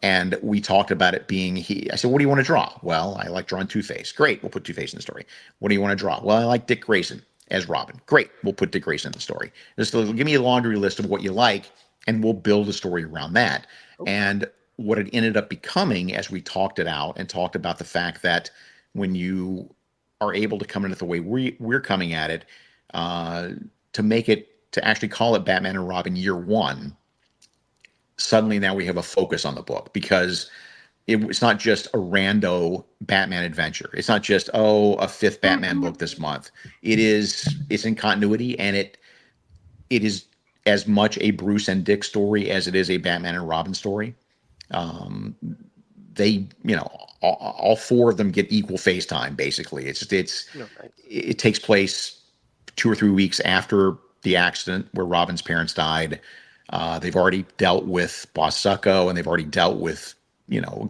And we talked about it being I said, what do you want to draw? Well, I like drawing Two-Face. Great. We'll put Two-Face in the story. What do you want to draw? Well, I like Dick Grayson as Robin. Great. We'll put Dick Grayson in the story. Just give me a laundry list of what you like, and we'll build a story around that. Okay. And what it ended up becoming, as we talked it out and talked about the fact that when you are able to come in at the way we're coming at it, to actually call it Batman and Robin Year One, suddenly now we have a focus on the book, because it's not just a rando Batman adventure. It's not just, a fifth Batman book this month. It's in continuity, and it is as much a Bruce and Dick story as it is a Batman and Robin story. They, all four of them get equal face time, basically. It takes place 2 or 3 weeks after the accident where Robin's parents died. They've already dealt with Boss Succo, and they've already dealt with,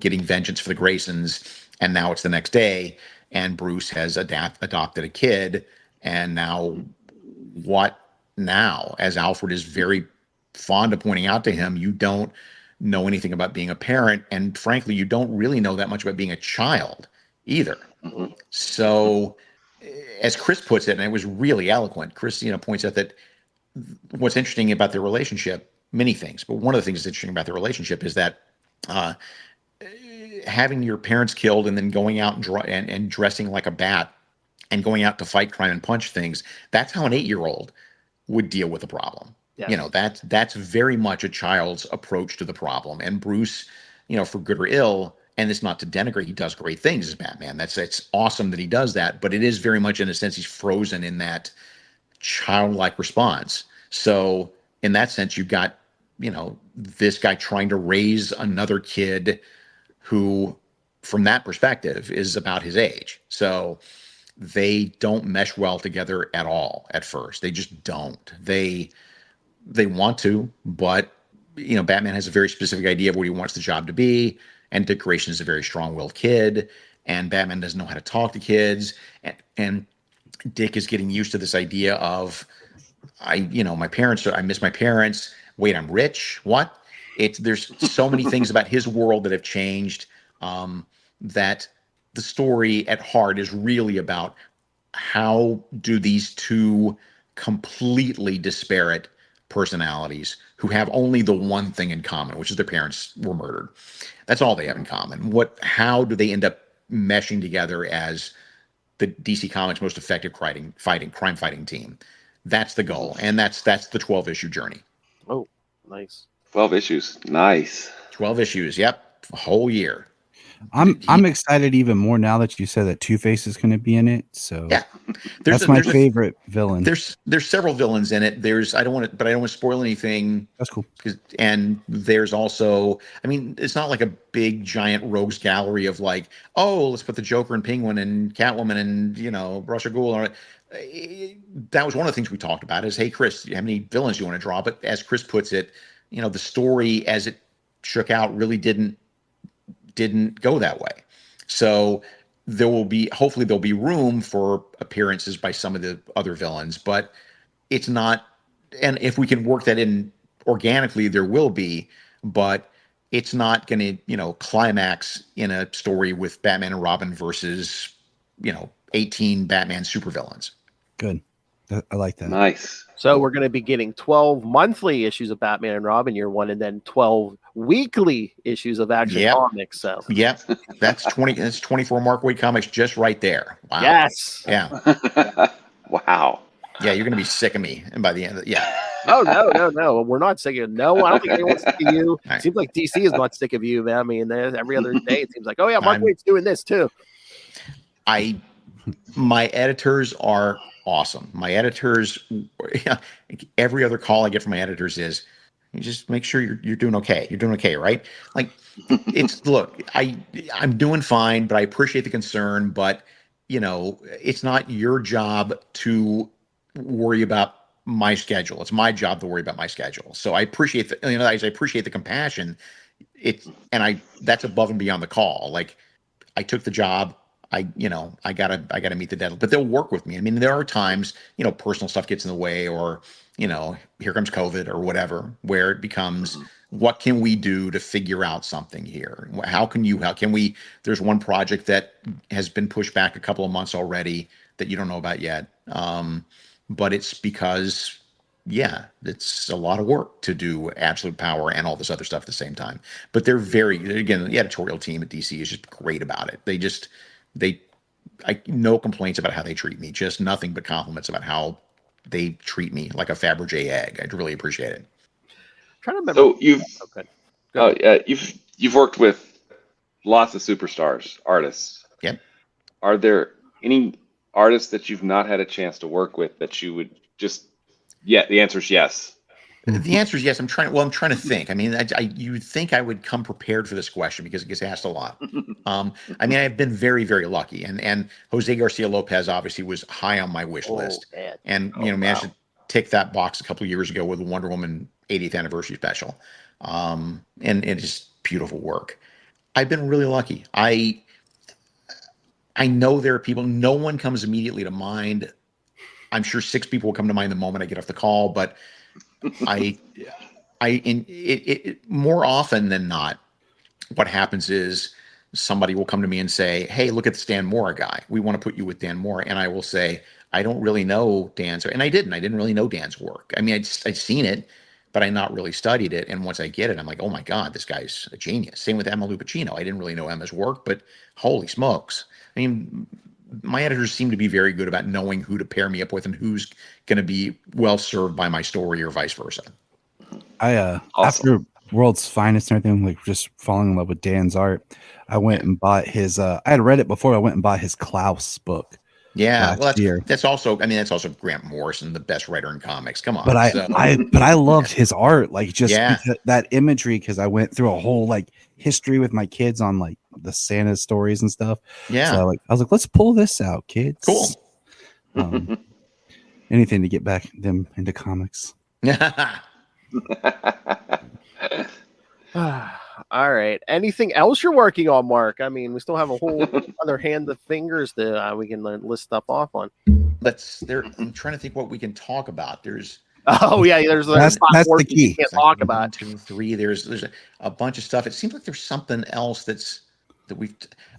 getting vengeance for the Graysons. And now it's the next day, and Bruce has adopted a kid. And now, what now? As Alfred is very fond of pointing out to him, you don't know anything about being a parent. And frankly, you don't really know that much about being a child either. Mm-hmm. So, as Chris puts it, and it was really eloquent, Chris, points out that what's interesting about their relationship, many things, but one of the things that's interesting about their relationship is that having your parents killed and then going out and dressing like a bat and going out to fight crime and punch things, that's how an 8-year-old would deal with a problem. Yes. That's very much a child's approach to the problem. And Bruce, for good or ill, and it's not to denigrate, he does great things as Batman. It's awesome that he does that, but it is very much in a sense he's frozen in that childlike response. So in that sense, you've got, this guy trying to raise another kid who, from that perspective, is about his age. So they don't mesh well together at all at first. They just don't. They want to, but Batman has a very specific idea of what he wants the job to be, and Dick Grayson is a very strong-willed kid, and Batman doesn't know how to talk to kids, and Dick is getting used to this idea of, I miss my parents. Wait, I'm rich. What? There's so many things about his world that have changed, that the story at heart is really about how do these two completely disparate personalities who have only the one thing in common, which is their parents were murdered. That's all they have in common. How do they end up meshing together as the DC Comics most effective crime fighting team? That's the goal, and that's the 12-issue journey. Oh, nice. 12 issues. Nice. 12 issues. Yep, a whole year. I'm excited even more now that you said that Two-Face is going to be in it. So yeah, that's my favorite villain. There's several villains in it. I don't want to spoil anything. That's cool. And there's also, it's not like a big giant rogues gallery of like, oh, let's put the Joker and Penguin and Catwoman and Ra's al Ghul. That was one of the things we talked about is, hey, Chris, how many villains you want to draw? But as Chris puts it, the story as it shook out really didn't go that way. So hopefully there'll be room for appearances by some of the other villains, but it's not, and if we can work that in organically, there will be, but it's not going to, climax in a story with Batman and Robin versus, 18 Batman supervillains. Good. I like that. Nice. So we're going to be getting 12 monthly issues of Batman and Robin year one, and then 12 weekly issues of Action Comics. So yep, that's 24 Mark Waid comics just right there. Wow. Yes. Yeah. Wow. Yeah, you're going to be sick of me, and by the end of Oh no, we're not sick of you. No, I don't think anyone's sick of you. It seems like DC is not sick of you, man. Every other day it seems like, oh yeah, Mark Waid's doing this too. My editors are awesome. My editors, every other call I get from my editors is, you just make sure you're doing okay. You're doing okay, right? Like, look, I'm doing fine, but I appreciate the concern. But it's not your job to worry about my schedule. It's my job to worry about my schedule. So I appreciate I appreciate the compassion. That's above and beyond the call. Like, I took the job. I gotta meet the deadline, but they'll work with me. There are times, personal stuff gets in the way, or, here comes COVID or whatever, where it becomes, what can we do to figure out something here? How can we, there's one project that has been pushed back a couple of months already that you don't know about yet. But it's because, it's a lot of work to do Absolute Power and all this other stuff at the same time. But again, the editorial team at DC is just great about it. No complaints about how they treat me, just nothing but compliments about how they treat me like a Fabergé egg. I'd really appreciate it. I'm trying to remember. So you've worked with lots of superstars, artists. Yep. Are there any artists that you've not had a chance to work with that you would just? Yeah, the answer is yes. The answer is yes. I'm trying to think. You would think I would come prepared for this question because it gets asked a lot. I've been very, very lucky, and Jose Garcia Lopez obviously was high on my wish list, and managed to tick that box a couple of years ago with the Wonder Woman 80th anniversary special, and it's just beautiful work. I've been really lucky. I know there are people. No one comes immediately to mind. I'm sure 6 people will come to mind the moment I get off the call, but more often than not, what happens is somebody will come to me and say, hey, look at the Dan Mora guy. We want to put you with Dan Mora. And I will say, I don't really know Dan's, and I didn't really know Dan's work. I'd seen it, but I not really studied it. And once I get it, I'm like, oh my God, this guy's a genius. Same with Emma Lupacino. I didn't really know Emma's work, but holy smokes. My editors seem to be very good about knowing who to pair me up with and who's going to be well served by my story or vice versa. Awesome. World's Finest and everything, like just falling in love with Dan's art. I went and bought his I had read it before. I went and bought his Klaus book last year. That's also Grant Morrison, the best writer in comics. Come on. But I loved his art, like just because that imagery, because I went through a whole like history with my kids on like the Santa stories and stuff. Yeah. So I was like, let's pull this out, kids. Cool. Anything to get back them into comics. All right. Anything else you're working on, Mark? I mean, we still have a whole other hand of fingers that we can list stuff off on. I'm trying to think what we can talk about. There's that's the key. You can't talk about 1, 2, 3. There's a bunch of stuff. It seems like there's something else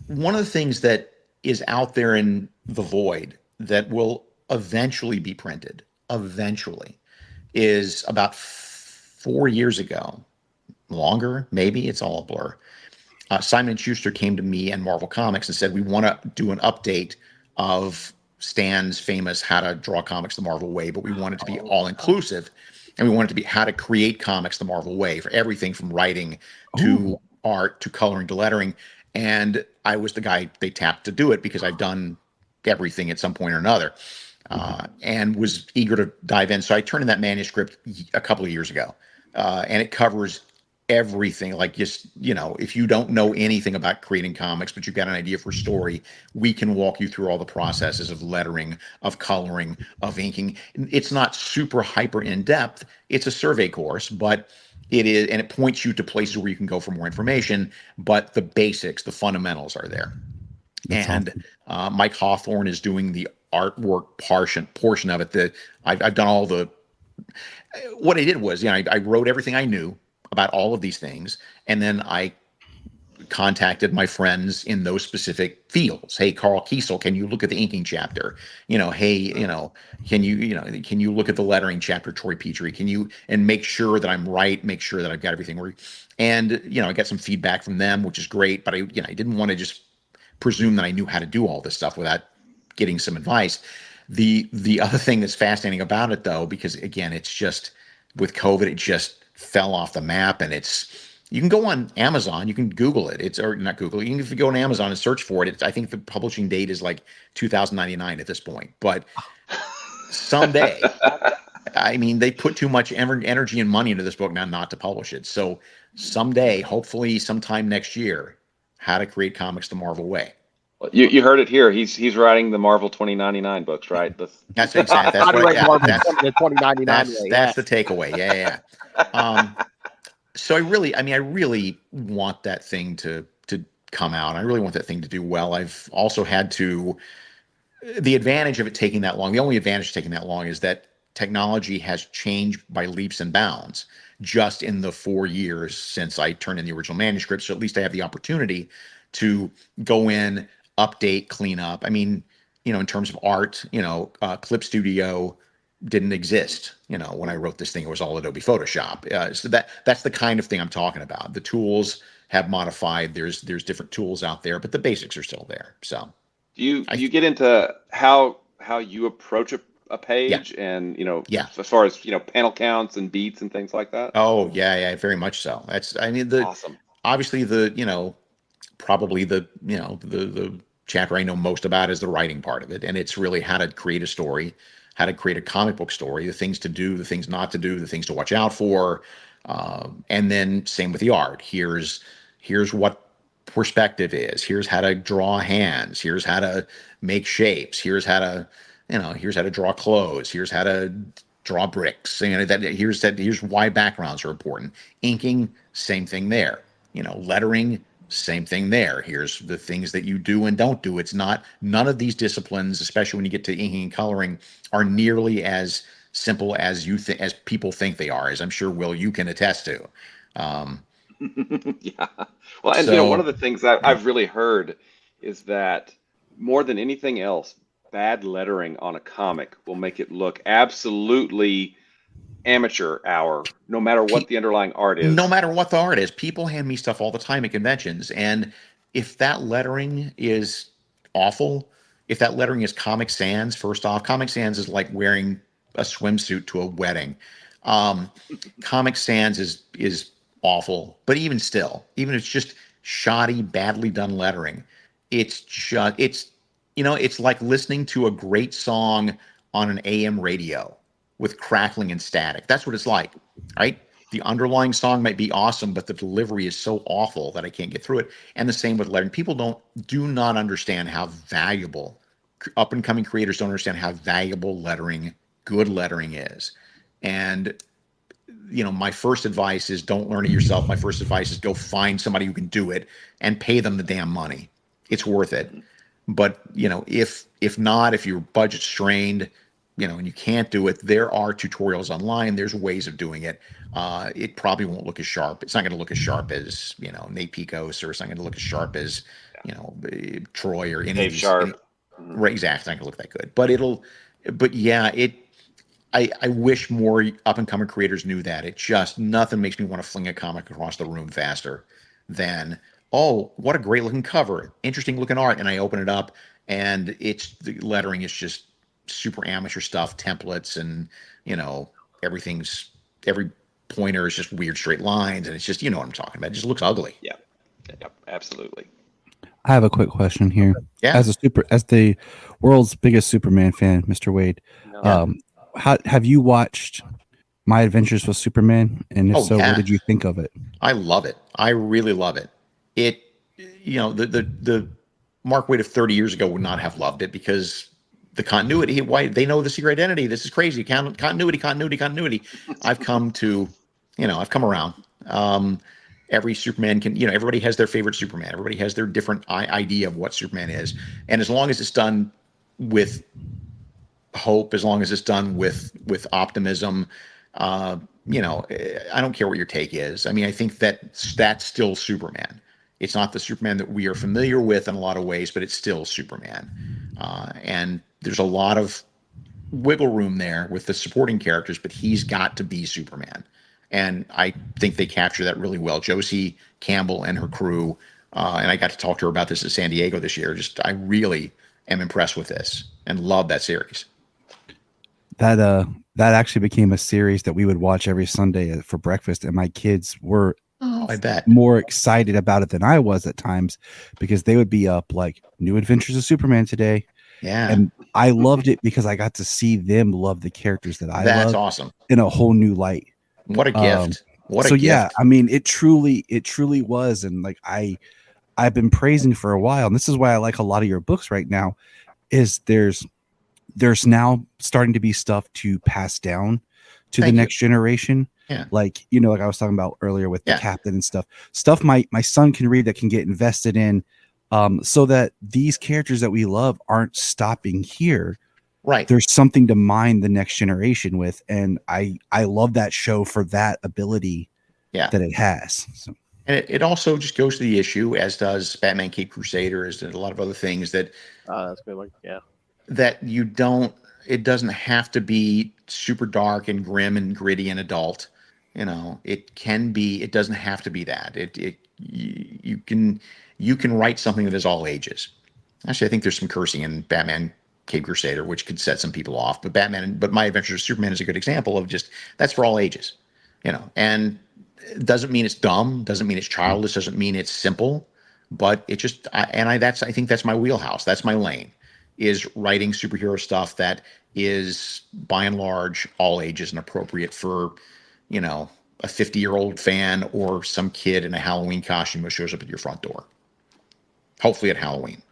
one of the things that is out there in the void that will eventually be printed. Eventually, is about 4 years ago. Longer, maybe, it's all a blur. Simon & Schuster came to me and Marvel Comics and said, we want to do an update of Stan's famous How to Draw Comics the Marvel Way, but we want it to be all-inclusive, and we want it to be how to create comics the Marvel Way for everything from writing to art to coloring to lettering. And I was the guy they tapped to do it because I've done everything at some point or another, and was eager to dive in. So I turned in that manuscript a couple of years ago, and it covers everything. Like, just, if you don't know anything about creating comics, but you've got an idea for a story, we can walk you through all the processes of lettering, of coloring, of inking. It's not super hyper in depth. It's a survey course, but it is, and it points you to places where you can go for more information, but the basics, the fundamentals are there. That's awesome. Mike Hawthorne is doing the artwork portion of it. I've done all the, what I did was, I wrote everything I knew about all of these things, and then I contacted my friends in those specific fields. Hey, Carl Kiesel, can you look at the inking chapter? Hey, can you look at the lettering chapter, Troy Petrie? And make sure that I'm right, make sure that I've got everything right. And, I got some feedback from them, which is great, but I didn't want to just presume that I knew how to do all this stuff without getting some advice. The other thing that's fascinating about it, though, because again, it's just with COVID, it just fell off the map, and you can go on Amazon, you can Google it. Or not Google. You can go on Amazon and search for it. I think the publishing date is like 2099 at this point. But someday, I mean, they put too much energy and money into this book now not to publish it. So someday, hopefully, sometime next year, How to Create Comics the Marvel Way. You heard it here. He's writing the Marvel 2099 books, right? That's exactly. That's the takeaway. Yeah. So I really want that thing to come out. I really want that thing to do well. I've also had to. The advantage of it taking that long. The only advantage of taking that long is that technology has changed by leaps and bounds just in the 4 years since I turned in the original manuscript. So at least I have the opportunity to go in, update, clean up. I mean, in terms of art, Clip Studio didn't exist. When I wrote this thing, it was all Adobe Photoshop. So that's the kind of thing I'm talking about. The tools have modified. There's different tools out there, but the basics are still there. So you get into how you approach a page, and as far as panel counts and beats and things like that. Oh yeah, very much so. Awesome. Obviously probably the chapter I know most about is the writing part of it, and it's really how to create a story, how to create a comic book story, the things to do, the things not to do, the things to watch out for, and then same with the art. Here's what perspective is. Here's how to draw hands. Here's how to make shapes. Here's how to draw clothes. Here's how to draw bricks. Here's why backgrounds are important. Inking, same thing there. Lettering, same thing there. Here's the things that you do and don't do. None of these disciplines, especially when you get to inking and coloring, are nearly as simple as as people think they are, as I'm sure, Will, you can attest to. Yeah. Well, and one of the things that I've really heard is that more than anything else, bad lettering on a comic will make it look absolutely amateur hour, no matter what the underlying art is. No matter what the art is. People hand me stuff all the time at conventions, and if that lettering is awful, if that lettering is Comic Sans, first off, Comic Sans is like wearing a swimsuit to a wedding. Comic Sans is awful. But even still, even if it's just shoddy, badly done lettering, it's just it's like listening to a great song on an AM radio with crackling and static. That's what it's like, right? The underlying song might be awesome, but the delivery is so awful that I can't get through it. And the same with lettering. People do not understand how valuable up and coming creators don't understand how valuable good lettering is. And my first advice is don't learn it yourself. My first advice is go find somebody who can do it and pay them the damn money. It's worth it. But if not, if your budget's strained, and you can't do it, there are tutorials online. There's ways of doing it. It probably won't look as sharp. It's not going to look as sharp as Nate Picos, or it's not going to look as sharp as Troy or any Dave of these. Sharp. Right, exactly. It's not going to look that good. But yeah, I wish more up and coming creators knew that. It just nothing makes me want to fling a comic across the room faster than, oh, what a great looking cover, interesting looking art, and I open it up and the lettering is just super amateur stuff, templates, and every pointer is just weird straight lines, and it's just what I'm talking about. It just looks ugly. Yeah, absolutely. I have a quick question here. Yeah. As the world's biggest Superman fan, Mr. Wade, have you watched My Adventures with Superman? And if so, what did you think of it? I love it. I really love it. The Mark Waid of 30 years ago would not have loved it because the continuity. Why they know the secret identity. This is crazy. Continuity. I've come around. Every Superman can, everybody has their favorite Superman. Everybody has their different idea of what Superman is. And as long as it's done with hope, as long as it's done with optimism, I don't care what your take is. I mean, I think that's still Superman. It's not the Superman that we are familiar with in a lot of ways, but it's still Superman. And there's a lot of wiggle room there with the supporting characters, but he's got to be Superman. And I think they capture that really well. Josie Campbell and her crew, and I got to talk to her about this at San Diego this year. I really am impressed with this and love that series. That actually became a series that we would watch every Sunday for breakfast, and my kids were I bet more excited about it than I was at times, because they would be up like New Adventures of Superman today. Yeah. And I loved it because I got to see them love the characters that I love. That's awesome. In a whole new light. What a gift. Yeah, I mean, it truly was. And like, I've been praising for a while, and this is why I like a lot of your books right now, is there's now starting to be stuff to pass down to the next generation. Yeah. Like, like I was talking about earlier with the Captain and stuff my son can read that can get invested in, so that these characters that we love aren't stopping here. Right. There's something to mine the next generation with. And I love that show for that ability that it has. So. And it also just goes to the issue, as does Batman Caped Crusader, as did a lot of other things that that's good one. Yeah. That it doesn't have to be super dark and grim and gritty and adult. It doesn't have to be that. You can write something that is all ages. Actually, I think there's some cursing in Batman Caped Crusader, which could set some people off. But My Adventures with Superman is a good example of just that's for all ages, and it doesn't mean it's dumb, doesn't mean it's childish, doesn't mean it's simple, but it just I think that's my wheelhouse. That's my lane, is writing superhero stuff that is by and large all ages and appropriate for, a 50-year-old fan or some kid in a Halloween costume who shows up at your front door. Hopefully at Halloween.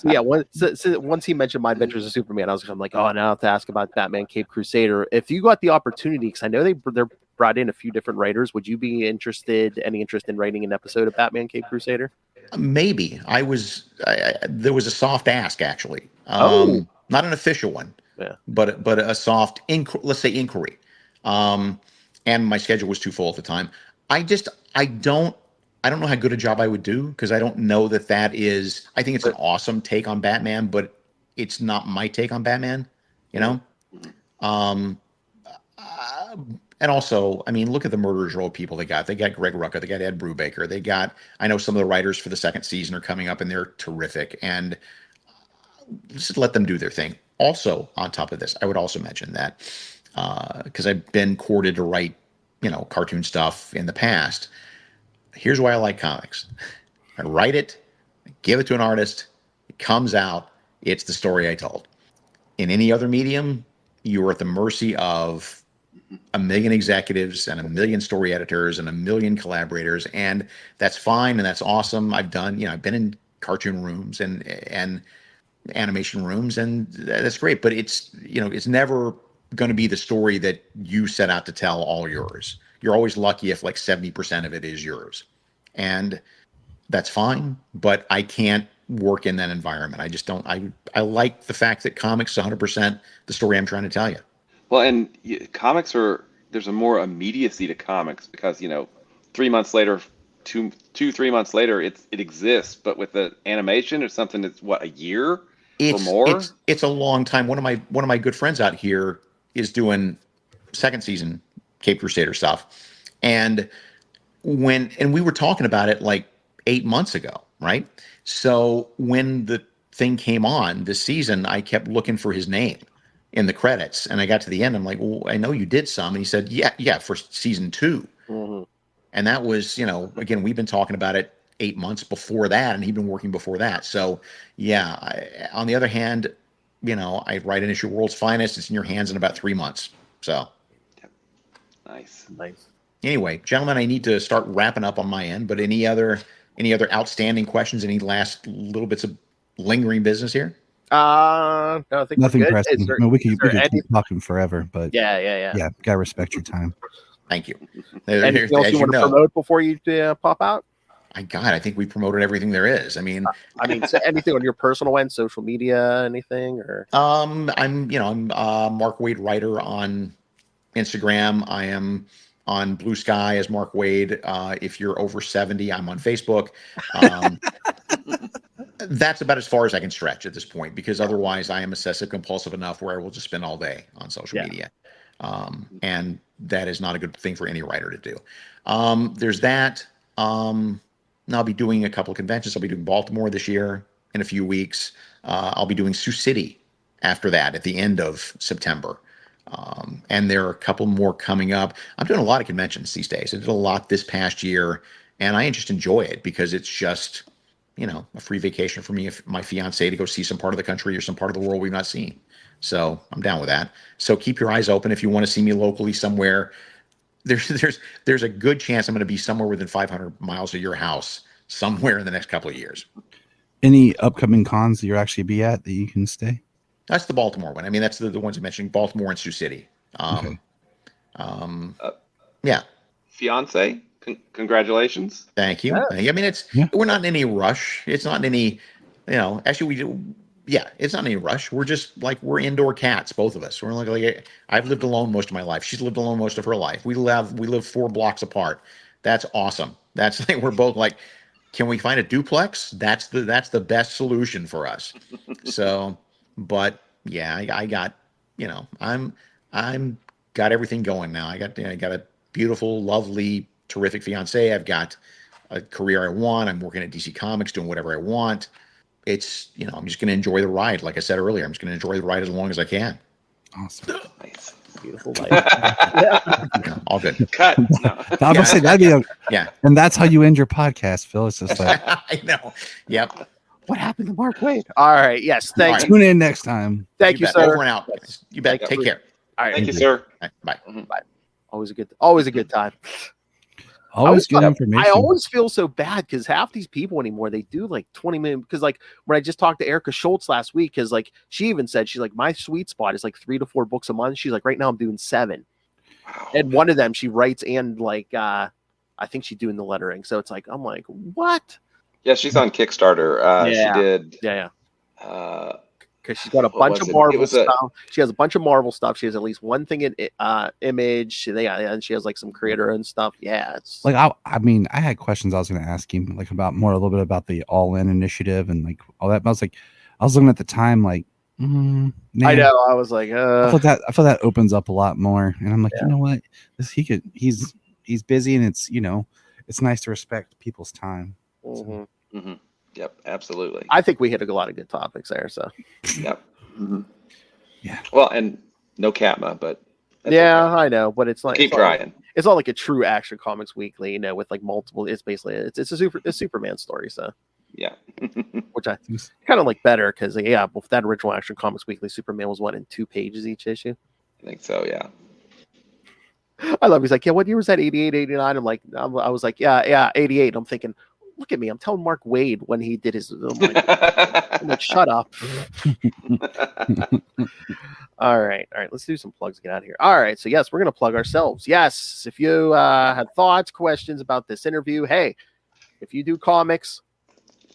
Once he mentioned My Adventures of Superman, I'm like, oh, now I have to ask about Batman Caped Crusader. If you got the opportunity, because I know they're brought in a few different writers, would you be any interest in writing an episode of Batman Caped Crusader? Maybe. There was a soft ask, actually. Not an official one, but a soft, let's say, inquiry. And my schedule was too full at the time. I don't know how good a job I would do, because I don't know that is. I think it's an awesome take on Batman, but it's not my take on Batman. And also, I mean, look at the Murderers Row people they got. They got Greg Rucka. They got Ed Brubaker. I know some of the writers for the second season are coming up, and they're terrific. And just let them do their thing. Also, on top of this, I would also mention that because I've been courted to write cartoon stuff in the past. Here's why I like comics. I write it, I give it to an artist, it comes out, it's the story I told. In any other medium, you are at the mercy of a million executives and a million story editors and a million collaborators, and that's fine and that's awesome. I've been in cartoon rooms and animation rooms, and that's great, but it's never going to be the story that you set out to tell all yours. You're always lucky if like 70% of it is yours, and that's fine, but I can't work in that environment. I just don't. I like the fact that comics is 100% the story I'm trying to tell you. Well, and comics there's a more immediacy to comics because 3 months later, 3 months later, it exists. But with the animation or something, that's what, a year or more. It's a long time. One of my good friends out here is doing second season Cape Crusader stuff, and we were talking about it like 8 months ago, right? So when the thing came on this season, I kept looking for his name in the credits, and I got to the end. I'm like, well, I know you did some. And he said, yeah, for season 2. Mm-hmm. And that was, again, we've been talking about it 8 months before that, and he'd been working before that. So yeah, on the other hand, I write an issue of World's Finest. It's in your hands in about 3 months. So Nice. Anyway, gentlemen, I need to start wrapping up on my end, but any other outstanding questions? Any last little bits of lingering business here? No, I think nothing we're good. pressing. We could keep talking forever, but yeah. Gotta respect your time. Thank you. Anything else you want to promote before you pop out? I think we promoted everything there is. So anything on your personal end, social media, anything, or? I'm Mark Waid writer on Instagram. I am on Blue Sky as Mark Waid. If you're over 70, I'm on Facebook. That's about as far as I can stretch at this point, because otherwise I am obsessive compulsive enough where I will just spend all day on social media. And that is not a good thing for any writer to do. There's that. I'll be doing a couple of conventions. I'll be doing Baltimore this year in a few weeks. I'll be doing Sioux City after that at the end of September. And there are a couple more coming up. I'm doing a lot of conventions these days. I did a lot this past year, and I just enjoy it because it's just, a free vacation for me, if my fiance, to go see some part of the country or some part of the world we've not seen. So I'm down with that. So keep your eyes open if you want to see me locally somewhere. There's a good chance I'm going to be somewhere within 500 miles of your house somewhere in the next couple of years. Any upcoming cons that you'll actually be at that you can stay? That's the Baltimore one. That's the ones I mentioned, Baltimore and Sioux City. Okay. Yeah. Fiance, congratulations. Thank you. We're not in any rush. It's not in any, actually we do. Yeah, it's not in any rush. We're just like, we're indoor cats, both of us. We're like I've lived alone most of my life. She's lived alone most of her life. We live 4 blocks apart. That's awesome. That's like, we're both like, can we find a duplex? That's the best solution for us. So, but yeah, I got, I'm got everything going now. I got a beautiful, lovely, terrific fiance. I've got a career I want. I'm working at DC Comics, doing whatever I want. It's, I'm just going to enjoy the ride. Like I said earlier, I'm just going to enjoy the ride as long as I can. Awesome. Nice. Beautiful life. All good. Cut. No. I was going to say, that'd be yeah. And that's how you end your podcast, Phil. It's just like, I know. Yep. What happened to Mark Waid? All right. Yes. Thank you. Tune in next time. Thank you, bet. sir. Over and out. You bet. Take care. All right. Thank you, sir. All right, bye. Bye. Always a good time. Always good information. I always feel so bad because half these people anymore, they do like 20 minutes. Because like when I just talked to Erica Schultz last week, because like she even said, she's like, my sweet spot is like 3 to 4 books a month. She's like, right now I'm doing 7. Wow. And one of them she writes and like I think she's doing the lettering. So it's like, I'm like, what? Yeah, she's on Kickstarter. She did. Yeah. Because she's got a What bunch was of it? Marvel It was a- stuff. She has a bunch of Marvel stuff. She has at least one thing in Image. And she has like some creator and stuff. Yeah, it's Like I had questions I was going to ask him, like about a little bit about the All In initiative and like all that. But I was looking at the time, like, I know. I was like, I feel that opens up a lot more, and I'm like, you know what, he's busy, and it's it's nice to respect people's time. mhm. Mm-hmm. Yep, absolutely. I think we hit a lot of good topics there. So Yep. Mm-hmm. Yeah. Well, and no Katma, but that's yeah, okay. I know, but it's like Keep trying. it's not like a true Action Comics Weekly, with like multiple. It's basically it's a Superman story. So Yeah. which I kind of like better because with that original Action Comics Weekly, Superman was in 2 pages each issue. I think so. Yeah. I love. He's like, yeah. What year was that? 88, 89. I'm like, I was like, yeah, 88. I'm thinking, look at me. I'm telling Mark Waid when he did his. I'm like, shut up. All right. Let's do some plugs. Get out of here. All right. So yes, we're gonna plug ourselves. Yes. If you have thoughts, questions about this interview, hey, if you do comics,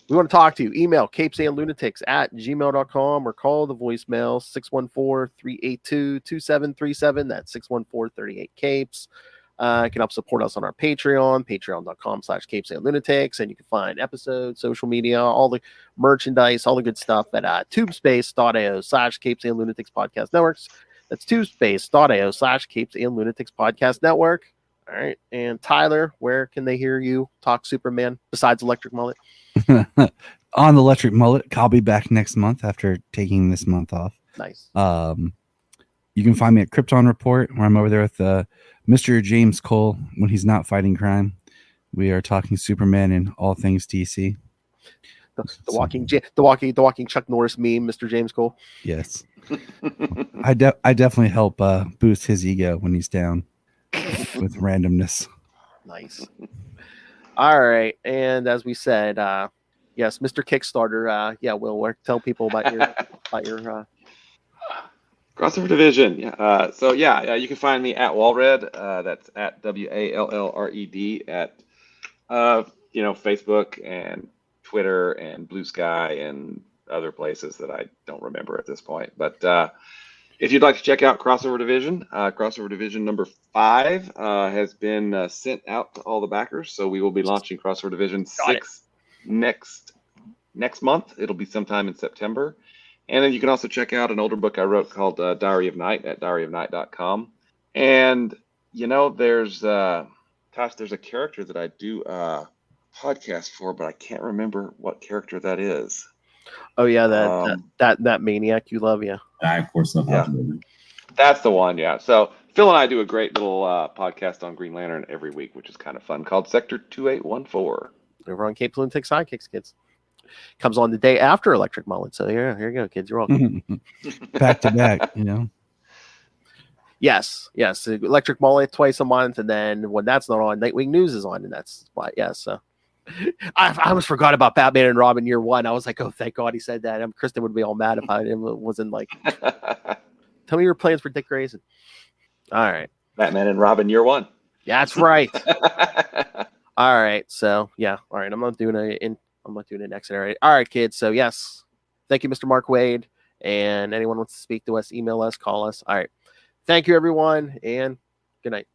we want to talk to you. Email CapesandLunatics@gmail.com or call the voicemail 614-382-2737. That's 614-38-CAPES. You can help support us on our Patreon, patreon.com/CapesandLunatics, and you can find episodes, social media, all the merchandise, all the good stuff at tubespace.io/CapesandLunatics Podcast Networks. That's tubespace.io/CapesandLunatics Podcast Network. All right. And Tyler, where can they hear you talk Superman besides Electric Mullet? On the Electric Mullet. I'll be back next month after taking this month off. Nice. You can find me at Krypton Report, where I'm over there with Mr. James Cole when he's not fighting crime. We are talking Superman and all things DC. The walking Chuck Norris meme, Mr. James Cole. Yes. I definitely help boost his ego when he's down with randomness. Nice. All right, and as we said, yes, Mr. Kickstarter. Will tell people about your Crossover Division. Yeah. You can find me at Walred. That's at WALLRED at Facebook and Twitter and Blue Sky and other places that I don't remember at this point. But if you'd like to check out Crossover Division, Crossover Division number 5 has been sent out to all the backers. So we will be launching Crossover Division 6 next month. It'll be sometime in September. And then you can also check out an older book I wrote called Diary of Night at diaryofnight.com. And, there's a character that I do a podcast for, but I can't remember what character that is. Oh, yeah, that maniac you love, yeah. I, of course, love Hawkman. That's the one, yeah. So Phil and I do a great little podcast on Green Lantern every week, which is kind of fun, called Sector 2814. Over on Capes Lunatic Sidekicks, kids. Comes on the day after Electric Mullet. So here you go, kids. You're welcome. Back to back, Yes. Electric Mullet twice a month, and then when that's not on, Nightwing News is on, and that's why. Yes. I almost forgot about Batman and Robin year 1. I was like, oh, thank God he said that. Kristen would be all mad if I wasn't like, tell me your plans for Dick Grayson. All right. Batman and Robin year 1. Yeah, that's right. All right. So yeah. All right. I'm not doing an exit. All right, kids. So yes. Thank you, Mr. Mark Waid. And anyone wants to speak to us, email us, call us. All right. Thank you, everyone, and good night.